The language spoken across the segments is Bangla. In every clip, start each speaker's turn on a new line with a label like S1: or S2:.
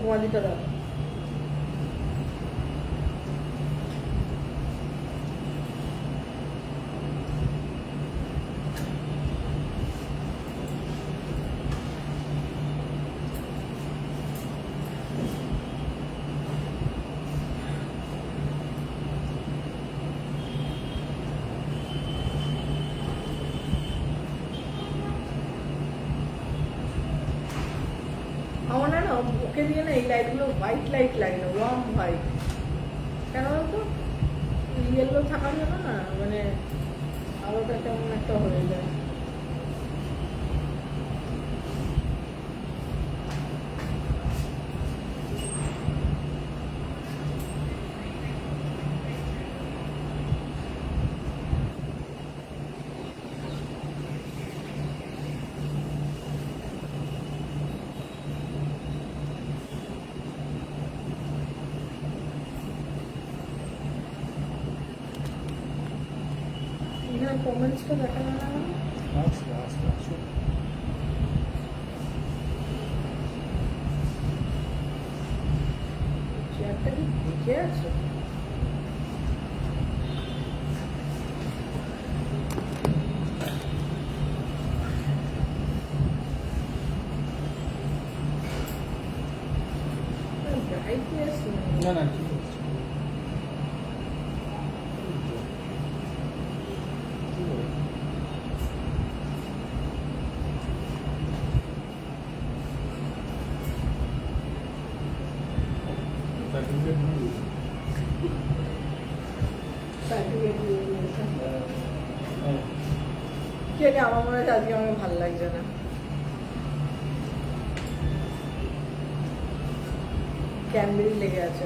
S1: কুমাদিটা দাও। আমার না ওকে দিয়ে না এই লাইটগুলো হোয়াইট লাইট লাগে না, ওয়ার্ম হোয়াইট। কেন বলতো ইয়েলো থাকার জন্য না মানে আলোটা কেমন একটা হয়ে যায়। এখানে কমেন্টসটা দেখা যায় না। চেয়ারটা কি ঢুকে আছে? ব্রাইটনেস
S2: না না ঠিক আছে।
S1: আমার মনে হচ্ছে আজকে আমাকে ভালো লাগছে না। ক্যানবেরি লেগে আছে।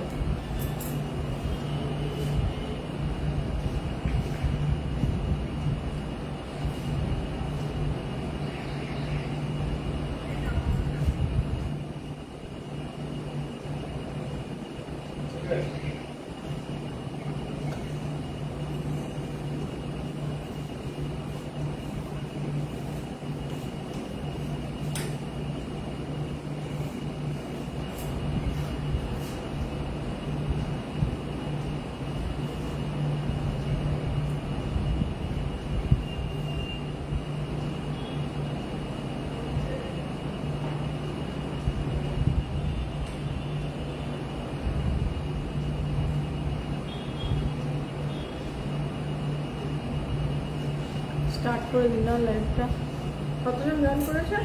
S1: স্টার্ট করে দিলাম লাইভটা। কতজন জয়েন করেছে?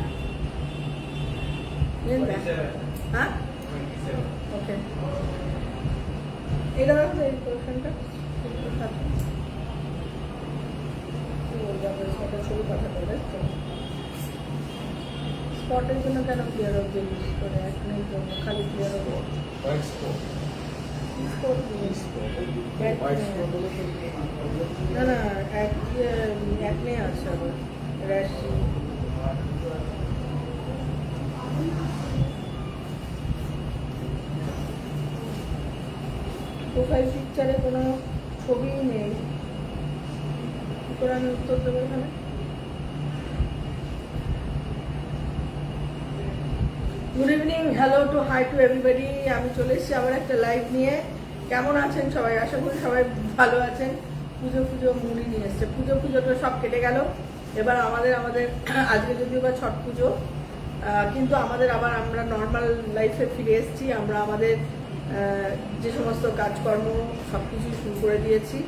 S1: হ্যাঁ ওকে, এটা দেখো এই পোর্শনটা ছবি পাঠাতে হবে। স্পটের জন্য কেন ক্লিয়ার অফ ইউজ করে? এখনই জন্য খালি ক্লিয়ার অফ না না একনে আছে আবার র্যাশি। প্রোফাইল পিকচারে কোনো ছবিই নেই, কি করে আমি উত্তর দেবো এখানে? Good evening, hello to hi to everybody. আমি চলে এসেছি আবার একটা লাইভ নিয়ে। কেমন আছেন সবাই? আশা করি সবাই ভালো আছেন। পুজো মুড়ি নিয়ে এসছে। পুজো তো সব কেটে গেল। এবার আমাদের আজকে যদিও বা ছট পুজো, কিন্তু আমাদের আবার আমরা নর্মাল লাইফে ফিরে এসেছি। আমরা আমাদের যে সমস্ত কাজকর্ম সব কিছুই শুরু করে দিয়েছি।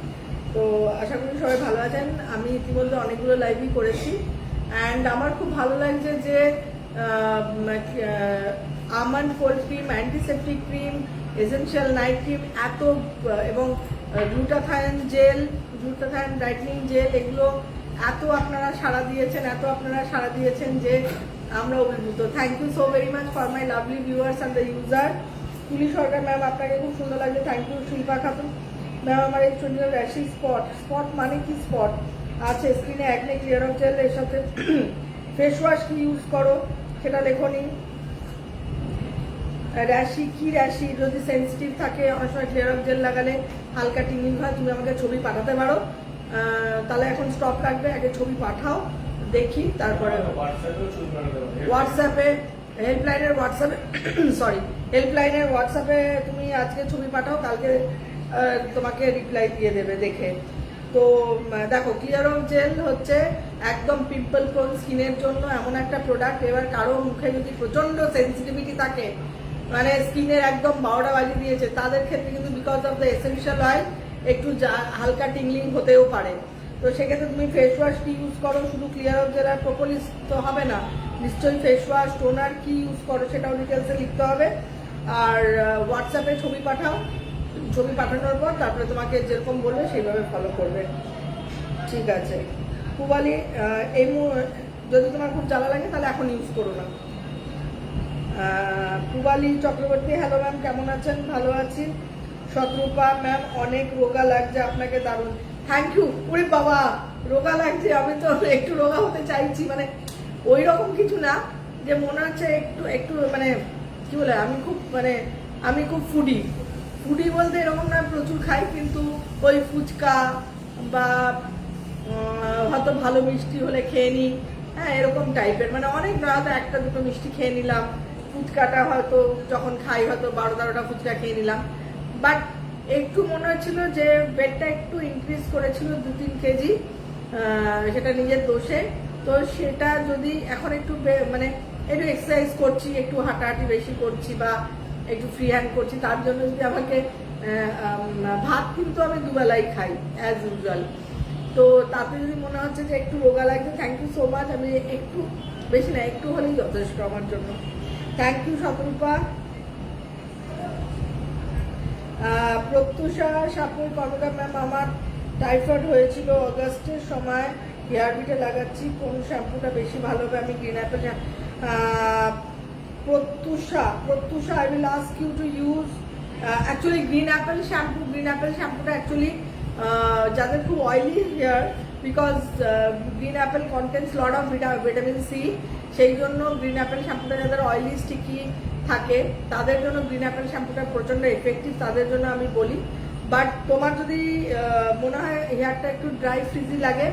S1: তো আশা করি সবাই ভালো আছেন। আমি ইতিমধ্যে অনেকগুলো লাইভই করেছি অ্যান্ড আমার খুব ভালো লাগছে যে almond cold cream, antiseptic cream, essential night cream এত এবং গ্লুটাথায়ন ব্রাইটনিং জেল, এগুলো এত আপনারা সাড়া দিয়েছেন যে আমরা অভিভূত। Thank you so very much for my lovely viewers and the user. Tuli Sarkar ma'am, আপনাকে খুব সুন্দর লাগছে, thank you. Shilpa Khatun ma'am, আমার এই চন্ডিগড় র্যাশি স্পট মানে কি স্পট আছে স্কিনে? একনে ক্লিয়ার অফ জেল, এর সাথে ফেস ওয়াশ কি ইউজ করো সেটা লেখনি। র্যাশি যদি সেন্সিটিভ থাকে, অনেক সময় ক্লিয়ার অফ জেল লাগালে হালকা টিনিং হয়, তুমি আমাকে ছবি পাঠাতে পারো। তাহলে এখন স্টক রাখবে, আগে ছবি পাঠাও দেখি, তারপরে হোয়াটসঅ্যাপে হেল্পলাইনের হোয়াটসঅ্যাপে তুমি আজকে ছবি পাঠাও, কালকে তোমাকে রিপ্লাই দিয়ে দেবে দেখে। তো দেখো ক্লিয়ার অফ জেল হচ্ছে একদম পিম্পল প্রোন স্কিনের জন্য এমন একটা প্রোডাক্ট। এবার কারো মুখে যদি প্রচন্ড সেন্সিটিভিটি থাকে, মানে স্কিনের একদম 12টা বাজিয়ে দিয়েছে, তাদের ক্ষেত্রে কিন্তু because of the essential oil একটু হালকা টিংলিং হতেও পারে। তো সেক্ষেত্রে তুমি ফেস ওয়াশটি ইউজ করো, শুধু ক্লিয়ার অফ জেল আর প্রোপোলিস তো হবে না, নিশ্চয়ই ফেস ওয়াশ টোনার কি ইউজ করো সেটাও ডিটেলসে লিখতে হবে। আর হোয়াটসঅ্যাপে ছবি পাঠাও, ছবি পাঠানোর পর তারপরে তোমাকে যেরকম বলবে সেইভাবে ফলো করবে, ঠিক আছে? পুবালি এই যদি তোমার খুব জ্বালা লাগে তাহলে এখন ইউজ করো না। পুবালি চক্রবর্তী, হ্যালো ম্যাম, কেমন আছেন? ভালো আছি। শতরূপা ম্যাম, অনেক রোগা লাগছে আপনাকে, দারুণ, থ্যাংক ইউ। ওরে বাবা, রোগা লাগছে, আমি তো একটু রোগা হতে চাইছি, মানে ওই রকম কিছু না যে মনে হচ্ছে একটু একটু মানে কি বলে, আমি খুব ফুডি বলতে এরকম না, প্রচুর খাই, কিন্তু ওই ফুচকা বা হয়তো ভালো মিষ্টি হলে খেয়ে নিই, হ্যাঁ এরকম টাইপের, মানে অনেক হয়তো একটা দুটো মিষ্টি খেয়ে নিলাম, ফুচকাটা হয়তো যখন খাই হয়তো 12-13টা ফুচকা খেয়ে নিলাম। বাট একটু মনে হচ্ছিল যে ওয়েটটা একটু ইনক্রিজ করেছিল 2-3 কেজি, সেটা নিজের দোষে। তো সেটা যদি এখন একটু মানে একটু এক্সারসাইজ করছি, একটু হাঁটাহাঁটি বেশি করছি বা একটু ফ্রি হ্যান্ড করছি, তার জন্য যদি আমাকে ভাত কিন্তু আমি দুবেলাই খাই অ্যাজ ইউজুয়াল। তো তাতে যদি মনে হচ্ছে যে একটু রোগা লাগছে, থ্যাংক ইউ সো মাচ। আমি একটু বেশি না, একটু হলেই যথেষ্ট আমার জন্য। Thank you Shatarupa. Pratyusha Sapur Karmakar ma'am, আমার টাইফয়েড হয়েছিল অগাস্টের সময়, হেয়ার বিটে লাগাচ্ছি, কোন শ্যাম্পুটা বেশি ভালো হবে? আমি green Apple. Pratyusha, I will ask you to use actually green apple shampoo. Green apple shampoo actually যাদের খুব oily hair, because green apple contents lot of vitamin C, সেই জন্য গ্রিন অ্যাপেল শ্যাম্পুটা যাদের অয়েলি স্টিকি থাকে তাদের জন্য গ্রিন অ্যাপেল শ্যাম্পুটা প্রচন্ড এফেক্টিভ, তাদের জন্য আমি বলি। বাট তোমার যদি মনে হয় হেয়ারটা একটু ড্রাই ফ্রিজি লাগে,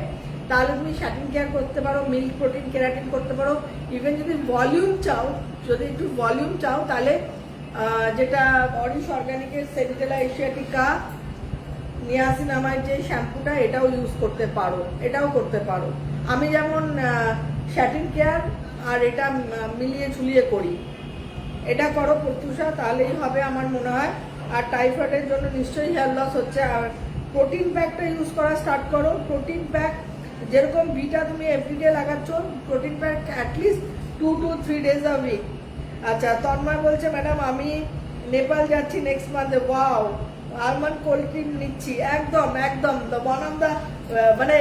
S1: তাহলে তুমি শ্যাটিন কেয়ার করতে পারো, মিল্ক প্রোটিন কেরাটিন করতে পারো। ইভেন যদি একটু ভলিউম চাও তাহলে যেটা অরিশ অর্গানিকের সেরিটেলা এশিয়াটিকা নিয়াসিনামাইড যে শ্যাম্পুটা, এটাও ইউজ করতে পারো, আমি যেমন শ্যাটিন কেয়ার আর এটা মিলিয়ে ঝুলিয়ে করি, এটা করো প্রত্যুষা, তাহলেই হবে আমার মনে হয়। আর টাইফয়েডের জন্য নিশ্চয়ই হেয়ার লস হচ্ছে, আর প্রোটিন প্যাকটা ইউজ করা স্টার্ট করো। প্রোটিন প্যাক যেরকম ভিটা তুমি এভরিডে লাগাচ্ছ, protein pack at least 2 to 3 days a week। আচ্ছা, তন্ময় বলছে ম্যাডাম আমি নেপাল যাচ্ছি নেক্সট মান্থে, ওয়াও, আলমন্ড কোল্ড ক্রিম নিচ্ছি, একদম ওয়ান অফ দ্য মানে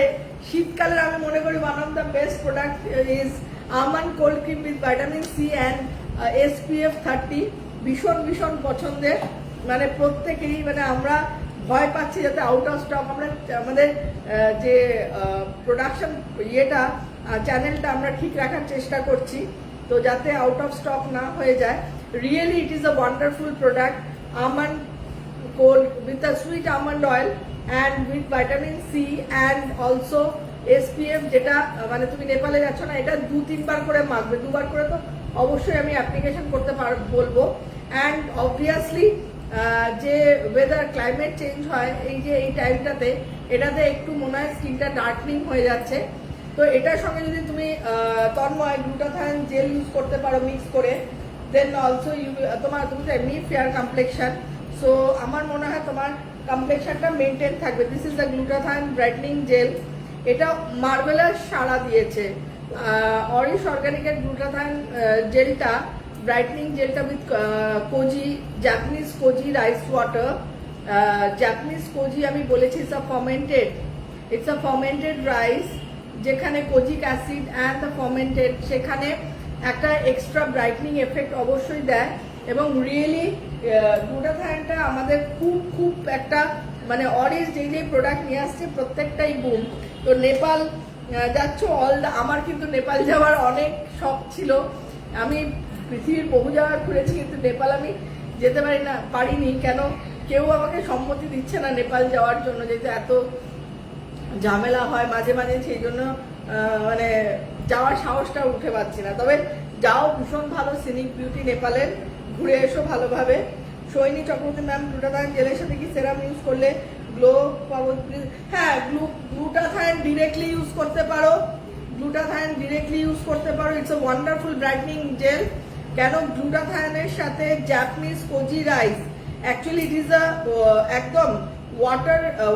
S1: শীতকালের আমি মনে করি one of the best product is almond cold cream with vitamin C and SPF 30। ভীষণ পছন্দের, মানে প্রত্যেকেরই, মানে আমরা ভয় পাচ্ছি যাতে আউট অফ স্টক, আমরা আমাদের যে প্রোডাকশন চ্যানেলটা আমরা ঠিক রাখার চেষ্টা করছি, তো যাতে আউট অফ স্টক না হয়ে যায়। Really it is a wonderful product, almond cold with a sweet almond oil and with vitamin C and also SPF, যেটা মানে তুমি নেপালে যাচ্ছ না, এটা 2-3 বার করে মাখবে, 2 বার করে তো অবশ্যই আমি অ্যাপ্লিকেশন করতে বলবো। অ্যান্ড অবভিয়াসলি যে ওয়েদার ক্লাইমেট চেঞ্জ হয় এই টাইমটাতে, এটাতে একটু মনে হয় স্কিনটা ডার্কনিং হয়ে যাচ্ছে, তো এটার সঙ্গে যদি তুমি তন্ময় গ্লুটাথায়ন জেল ইউজ করতে পারো মিক্স করে, দেন অলসো তুমি তো এমনি ফেয়ার কমপ্লেকশন, সো আমার মনে হয় তোমার কমপ্লেকশনটা মেনটেন থাকবে। This is the glutathione brightening gel, এটা মার্ভেলাস সাড়া দিয়েছে। অরিশ অর্গানিকের গ্লুটাথায়ন জেলটা, ব্রাইটনিং জেলটা with koji, Japanese koji rice water. Japanese koji আমি বলেছি ইটস আ ফর্মেন্টেড রাইস, যেখানে kojic acid and the fermented, সেখানে একটা এক্সট্রা ব্রাইটনিং এফেক্ট অবশ্যই দেয়। এবং রিয়েলি গ্লুটাথায়নটা আমাদের খুব একটা, মানে অরিশ যেই প্রোডাক্ট নিয়ে আসছে প্রত্যেকটাই বুম। তো নেপাল যাচ্ছ, আমার কিন্তু নেপাল যাওয়ার অনেক শখ ছিল, আমি পৃথিবীর বহু জায়গা ঘুরেছি, কিন্তু নেপাল আমি যেতে পারিনি, কেন কেউ আমাকে সম্মতি দিচ্ছে না নেপাল যাওয়ার জন্য, যেহেতু এত ঝামেলা হয় মাঝে মাঝে, সেই জন্য মানে যাওয়ার সাহসটা উঠে পাচ্ছি না। তবে যাও, ভীষণ ভালো সিনিক বিউটি নেপালের, ঘুরে এসো ভালোভাবে। সৈনী চক্রবর্তী ম্যাম, গ্লুটাথায়ন জেলের সাথে কি সেরাম ইউজ করলে গ্লো পাবো? হ্যাঁ, গ্লুটাথায়ন ডিরেক্টলি ইউজ করতে পারো, গ্লুটাথায়ন ডিরেক্টলি ইউজ করতে পারো। It's a wonderful brightening gel. কেন? গ্লুটাথায়নের সাথে Japanese koji rice, actually it is একদম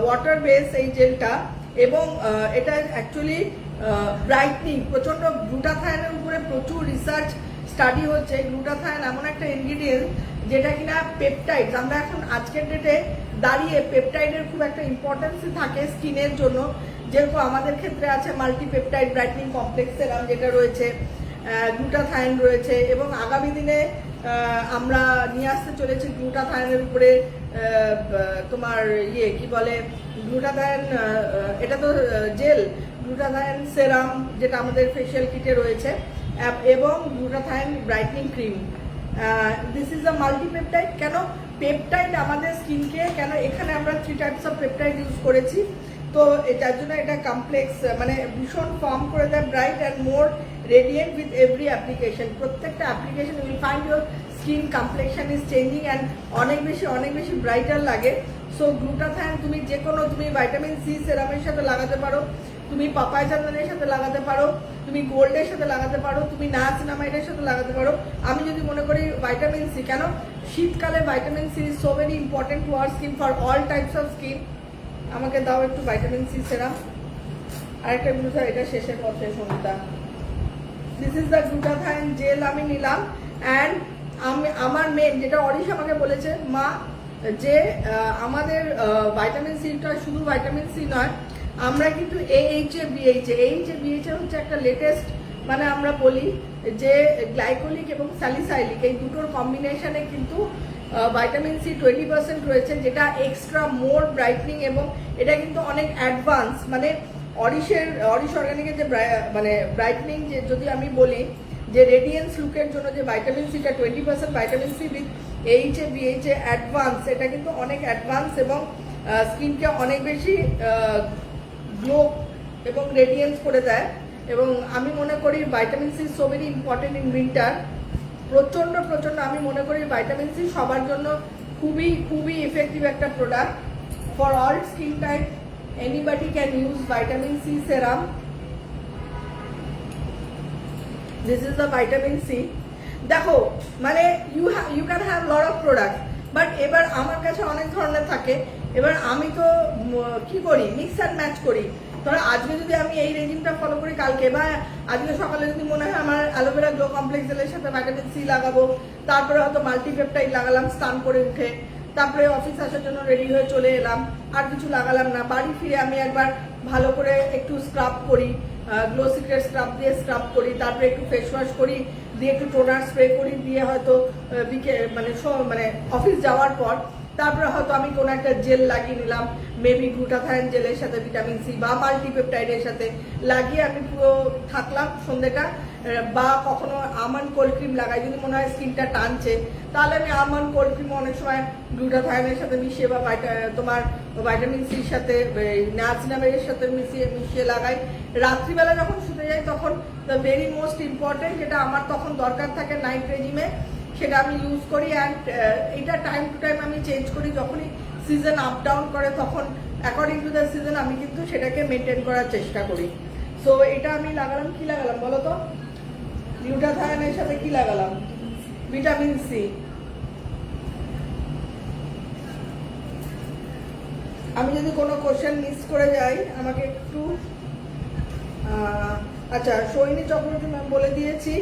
S1: ওয়াটার বেস এই জেলটা, এবং এটা অ্যাকচুয়ালি ব্রাইটনিং প্রচন্ড। গ্লুটাথায়নের উপরে প্রচুর রিসার্চ স্টাডি হচ্ছে। গ্লুটাথায়ন এমন একটা ইনগ্রিডিয়েন্ট যেটা কিনা পেপটাইড, আমরা এখন আজকের ডেটে দাঁড়িয়ে পেপটাইডের খুব একটা ইম্পর্টেন্স থাকে স্কিনের জন্য। যেরকম আমাদের ক্ষেত্রে আছে মাল্টিপেপটাইড ব্রাইটনিং কমপ্লেক্স সেরাম যেটা রয়েছে, গ্লুটাথায়ন রয়েছে, এবং আগামী দিনে আমরা নিয়ে আসতে চলেছি গ্লুটাথায়নের উপরে তোমার কি বলে, গ্লুটাথায়ন, এটা তো জেল, গ্লুটাথায়ন সেরাম যেটা আমাদের ফেশিয়াল কিটে রয়েছে, এবং glutathione brightening cream. This is a multipeptide. কেন পেপটাইড আমাদের স্কিনকে, কেন এখানে আমরা 3 টাইপস অফ পেপটাইড ইউজ করেছি, তো যার জন্য এটা কমপ্লেক্স, মানে ভীষণ ফর্ম করে দেয় bright and more radiant with every application. প্রত্যেকটা application will find your skin complexion is changing and অনেক বেশি ব্রাইটার লাগে। সো গ্লুটাথায়ন তুমি যে কোনো, তুমি ভাইটামিন সি সেরামের সাথে লাগাতে পারো, তুমি পাপায় চন্দনের সাথে লাগাতে পারো, তুমি গোল্ডের সাথে লাগাতে পারো, তুমি নায়াসিনামাইডের সাথে লাগাতে পারো। আমি যদি মনে করি ভাইটামিন সি, কেন শীতকালে vitamin C is so very important to our skin for all types of skin. আমাকে দাও একটু ভাইটামিন সি সেরাম। আরেকটা গ্লুটা, এটা শেষের পথে সন্ধ্যা। This is the glutathione gel আমি নিলাম। অ্যান্ড আমার মেন যেটা অরিশ আমাকে বলেছে, মা যে আমাদের ভাইটামিন সিটা শুধু ভাইটামিন সি নয়, আমরা কিন্তু AHA BHA হচ্ছে একটা লেটেস্ট, মানে আমরা বলি যে গ্লাইকোলিক এবং স্যালিসাইলিক এই দুটোর কম্বিনেশনে কিন্তু ভাইটামিন সি 20% রয়েছে, যেটা এক্সট্রা মোর ব্রাইটনিং, এবং এটা কিন্তু অনেক অ্যাডভান্স। মানে অরিশ অর্গানিকের যে মানে ব্রাইটনিং, যে যদি আমি বলি যে রেডিয়েন্স লুকের জন্য যে ভাইটামিন সিটা 20% vitamin C with AHA BHA advance, এটা কিন্তু অনেক অ্যাডভান্স এবং স্কিনকে অনেক বেশি গ্লো এবং রেডিয়েন্স করে দেয়। এবং আমি মনে করি vitamin C so very important in winter. প্রচন্ড আমি মনে করি ভাইটামিন সি সবার জন্য খুবই ইফেক্টিভ একটা product for all skin type. Anybody can use vitamin C serum. This is the vitamin C. দেখো, মানে you can have lot of product, but এবার আমার কাছে অনেক ধরনের থাকে। এবার আমি তো কি করি, মিক্স অ্যান্ড ম্যাচ করি। ধরো আজকে যদি আমি এই রেজিমটা ফলো করি, কালকে বা আজকে সকালে যদি মনে হয় আমার অ্যালোভেরা গ্লো কমপ্লেক্স জেলের সাথে ভাইটামিন সি লাগাবো, তারপরে হয়তো মাল্টিপেপটাইড লাগালাম স্নান করে উঠে, তারপরে অফিস আসার জন্য রেডি হয়ে চলে এলাম, আর কিছু লাগালাম না। বাড়ি ফিরে আমি একবার ভালো করে একটু স্ক্রাব করি, গ্লো সিক্রেট স্ক্রাব দিয়ে স্ক্রাব করি, তারপরে একটু ফেস ওয়াশ করি, দিয়ে একটু টোনার স্প্রে করি, দিয়ে হয়তো মানে অফিস যাওয়ার পর তারপরে হয়তো আমি কোনো একটা জেল লাগিয়ে নিলাম, মেবি গ্লুটাথায়ন জেলের সাথে ভিটামিন সি বা মাল্টিপেপটাইডের সাথে লাগিয়ে আমি পুরো থাকলাম সন্ধ্যেটা। বা কখনো আমন্ড কোল্ড ক্রিম লাগাই, যদি মনে হয় স্কিনটা টানছে, তাহলে আমি আমন্ড কোল্ড ক্রিম অনেক সময় গ্লুটাথায়নের সাথে মিশিয়ে বা তোমার ভাইটামিন সির সাথে নায়াসিনামাইডের সাথে মিশিয়ে লাগাই। রাত্রিবেলা যখন শুতে যাই তখন দ্য ভেরি মোস্ট ইম্পর্টেন্ট, যেটা আমার তখন দরকার থাকে নাইট রেজিমে, সেটা আমি ইউজ করি। অ্যান্ড এটা টাইম টু টাইম আমি চেঞ্জ করি, যখনই সিজন আপ ডাউন করে তখন অ্যাকর্ডিং টু দ্য সিজন আমি কিন্তু সেটাকে মেনটেন করার চেষ্টা করি। সো এটা আমি লাগালাম, কি লাগালাম বলো তো? গ্লুটাথায়নের সাথে কি লাগালাম? Vitamin C. আমি যদি কোনো কোশ্চেন মিস করে যাই আমাকে একটু, আচ্ছা সৈনী চক্রবর্তী ম্যাম বলে দিয়েছি,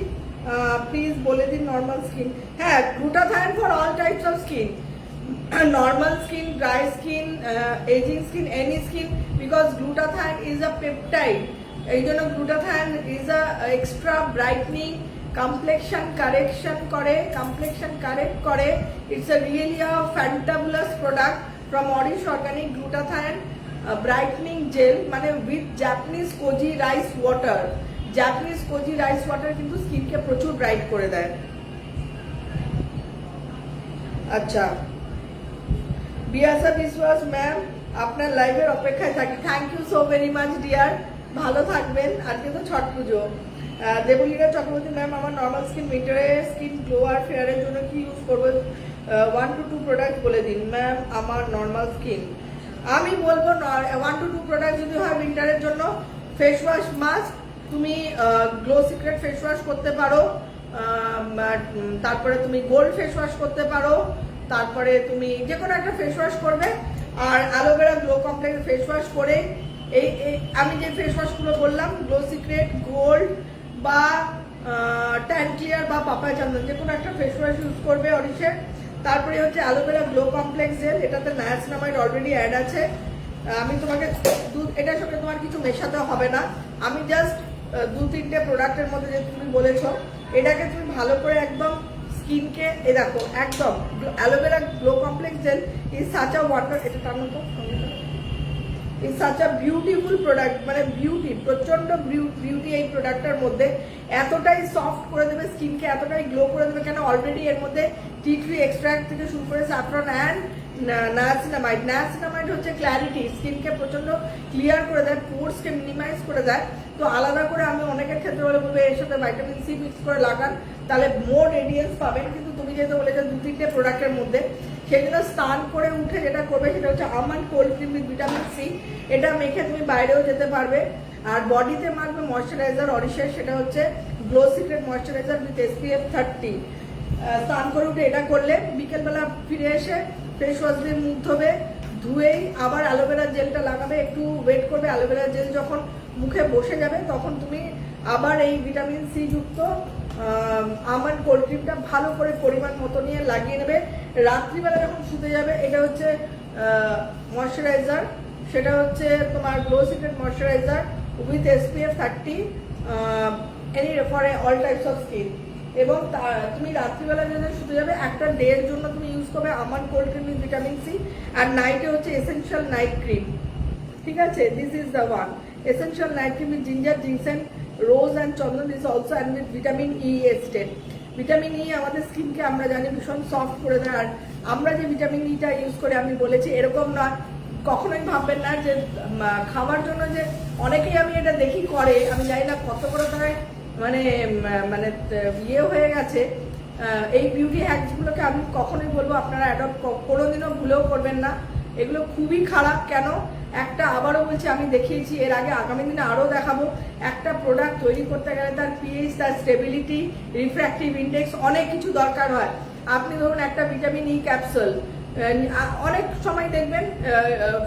S1: প্লিজ বলে দিন নর্মাল স্কিন। হ্যাঁ, glutathione for all types of skin, normal skin, dry skin, aging skin, any skin, because glutathione is a peptide. এই জন্য glutathione is a extra brightening, complexion correction করে। It's a really a fantabulous product from Aurish organic. Glutathione brightening gel, মানে with Japanese koji rice water. Japanese koji rice water কিন্তু স্কিনকে প্রচুর ব্রাইট করে দেয়। আচ্ছা, বিয়াসা বিশ্বাস ম্যাম, আপনার লাইভের অপেক্ষায় থাকি। Thank you so very much dear, ভালো থাকবেন। আজকে তো ছট পুজো। দেবলীনা চক্রবর্তী ম্যাম, আমার নর্মাল স্কিন উইন্টারে স্কিন গ্লো আর ফেয়ারের জন্য কি ইউজ করবো? 1 to 2 প্রোডাক্ট বলে দিন ম্যাম। আমার নর্মাল স্কিন, আমি বলবো 1 to 2 প্রোডাক্ট যদি হয় উইন্টারের জন্য, ফেস ওয়াশ মাস্ক, তুমি গ্লো সিক্রেট ফেস ওয়াশ করতে পারো, তারপরে তুমি গোল্ড ফেস ওয়াশ করতে পারো, তারপরে তুমি যে কোনো একটা ফেস ওয়াশ করবে, আর aloe vera glow complex face wash করে এই আমি যে ফেস ওয়াশগুলো বললাম, গ্লো সিক্রেট, গোল্ড বা ট্যান ক্লিয়ার বা পাপায়া চন্দন, যে কোনো একটা ফেস ওয়াশ ইউজ করবে অরিশের। তারপরে হচ্ছে অ্যালোভেরা গ্লো কমপ্লেক্স জেল, এটাতে নায়াসিনামাইড অলরেডি অ্যাড আছে। আমি তোমাকে এটার সঙ্গে তোমার কিছু মেশাতে হবে না, আমি জাস্ট 2-3টে প্রোডাক্টের মধ্যে যে তুমি বলেছো, এটাকে তুমি ভালো করে একদম স্কিনকে দেখো একদম। Aloe vera glow complex gel is such a water, এটা টানো তো, is such a beautiful product, মানে বিউটি, প্রচন্ড বিউটি এই প্রোডাক্টের মধ্যে। এতটাই সফট করে দেবে স্কিনকে, এতটাই গ্লো করে দেবে, কেন অলরেডি এর মধ্যে টি ট্রি এক্সট্রাক্ট থেকে শুরু করে স্যাফরন অ্যান্ড নায়াসিনামাইড। নায়াসিনামাইড হচ্ছে ক্ল্যারিটি, স্কিনকে প্রচন্ড ক্লিয়ার করে দেয়, পোর্সকে মিনিমাইজ করে দেয়। তো আলাদা করে আমি অনেকের ক্ষেত্রে বলে বলবো এর সাথে ভাইটামিন সি মিক্স করে লাগান, তাহলে মোর রেডিয়েন্স পাবেন। কিন্তু তুমি যেহেতু বলেছো 2-3টে প্রোডাক্টের মধ্যে, সেই জন্য স্নান করে উঠে যেটা করবে সেটা হচ্ছে almond cold cream with vitamin C, এটা মেখে তুমি বাইরেও যেতে পারবে। আর বডিতে মাখবে ময়শ্চারাইজার অরিশের, সেটা হচ্ছে glow secret moisturiser with SPF 30। স্নান করে উঠে এটা করলে বিকেলবেলা ফিরে এসে ফেস ওয়াশ দিয়ে মুখ ধোবে, ধুয়েই আবার অ্যালোভেরা জেলটা লাগাবে, একটু ওয়েট করবে, অ্যালোভেরা জেল যখন মুখে বসে যাবে তখন তুমি আবার এই ভিটামিন সি যুক্ত আমন্ড কোল্ড ক্রিমটা ভালো করে পরিমাণ মতো নিয়ে লাগিয়ে নেবে। রাত্রিবেলা যখন শুতে যাবে, এটা হচ্ছে ময়শ্চারাইজার, সেটা হচ্ছে তোমার glow secret moisturiser with SPF 30 any for all types of skin. এবং তুমি রাত্রিবেলা যখন শুতে যাবে, একটা ডের জন্য তুমি ইউজ করবে almond cold cream with vitamin C, আর নাইটে হচ্ছে এসেনশিয়াল নাইট ক্রিম। ঠিক আছে, this is the one. Essential night cream with ginger, ginseng, rose and chandan is also, and with vitamin E assisted. Vitamin E আমাদের স্কিনকে আমরা জানি ভীষণ সফট করে দেয়। আর আমরা যে ভিটামিন ইটা ইউজ করে, আমি বলেছি এরকম নয়, কখনোই ভাববেন না যে খাওয়ার জন্য যে অনেকেই আমি এটা দেখি করে, আমি জানি না কত বড় ধরে মানে মানে ইয়ে হয়ে গেছে। এই বিউটি হ্যাকসগুলোকে আমি কখনোই বলবো আপনারা অ্যাডপ্ট কোনোদিনও ভুলেও করবেন না, এগুলো খুবই খারাপ। কেন? একটা, আবারও বলছি, আমি দেখিয়েছি এর আগে, আগামী দিনে আরও দেখাবো। একটা প্রোডাক্ট তৈরি করতে গেলে তার পিএইচ, তার স্টেবিলিটি, রিফ্র্যাক্টিভ ইন্ডেক্স, অনেক কিছু দরকার হয়। আপনি ধরুন একটা ভিটামিন ই ক্যাপসুল, অনেক সময় দেখবেন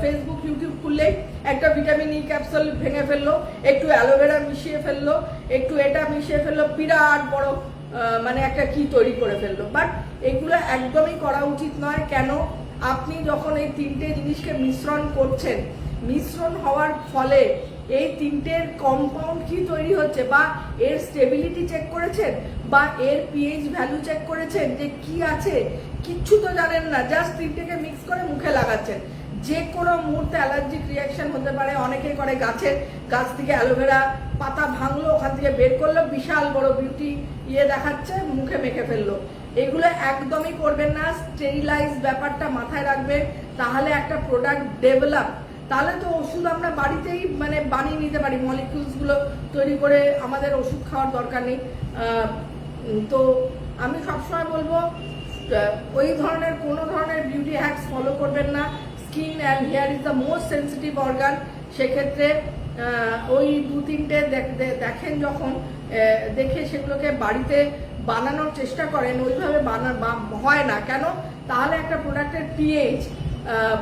S1: ফেসবুক ইউটিউব খুললে একটা ভিটামিন ই ক্যাপসুল ভেঙে ফেললো, একটু অ্যালোভেরা মিশিয়ে ফেললো, একটু এটা মিশিয়ে ফেললো, বিরাট বড় মানে একটা কি তৈরি করে ফেললো। বাট এগুলো একদমই করা উচিত নয়। কেন? আপনি যখন এই 3টে জিনিসকে মিশ্রণ করছেন, মিশ্রণ হওয়ার ফলে এই 3টের কম্পাউন্ড কি তৈরি হচ্ছে, বা এর স্টেবিলিটি চেক করেছেন, বা এর পিএইচ ভ্যালু চেক করেছেন যে কি আছে, কিচ্ছু তো জানেন না, জাস্ট 3টেকে মিক্স করে মুখে লাগাচ্ছেন। যে কোনো মুহূর্তে অ্যালার্জিক রিয়াকশন হতে পারে। অনেকেই করে গাছ থেকে অ্যালোভেরা পাতা ভাঙলো, ওখান থেকে বের করলো, বিশাল বড় বিউটি ইয়ে দেখাচ্ছে, মুখে মেখে ফেললো। এগুলো একদমই করবেন না। স্টেরিলাইজ ব্যাপারটা মাথায় রাখবেন, তাহলে একটা প্রোডাক্ট ডেভেলপ, তাহলে তো ওষুধ আমরা বাড়িতেই মানে বানিয়ে নিতে পারি, মলিকিউলসগুলো তৈরি করে, আমাদের ওষুধ খাওয়ার দরকার নেই। তো আমি সবসময় বলবো ওই ধরনের কোনো ধরনের বিউটি হ্যাকস ফলো করবেন না। Skin and hair is the most sensitive organ. সেক্ষেত্রে ওই 2-3টে দেখেন যখন, দেখে সেগুলোকে বাড়িতে বানানোর চেষ্টা করেন, ওইভাবে হয় না। কেন? তাহলে একটা প্রোডাক্টের পিএইচ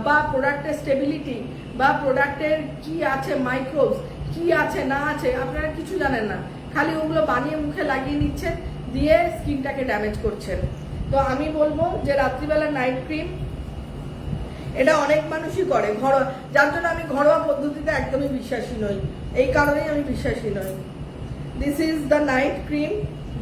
S1: বা প্রোডাক্টের স্টেবিলিটি বা প্রোডাক্টের কি আছে, মাইক্রোবস কি আছে না আছে, আপনারা কিছু জানেন না, খালি ওগুলো বানিয়ে মুখে লাগিয়ে নিচ্ছেন, দিয়ে স্কিনটাকে ড্যামেজ করছেন। তো আমি বলবো যে রাত্রিবেলা নাইট ক্রিম, এটা অনেক মানুষই করে ঘরোয়া, যার জন্য আমি ঘরোয়া পদ্ধতিতে একদমই বিশ্বাসী নই, এই কারণেই আমি বিশ্বাসী নই। This is the night cream,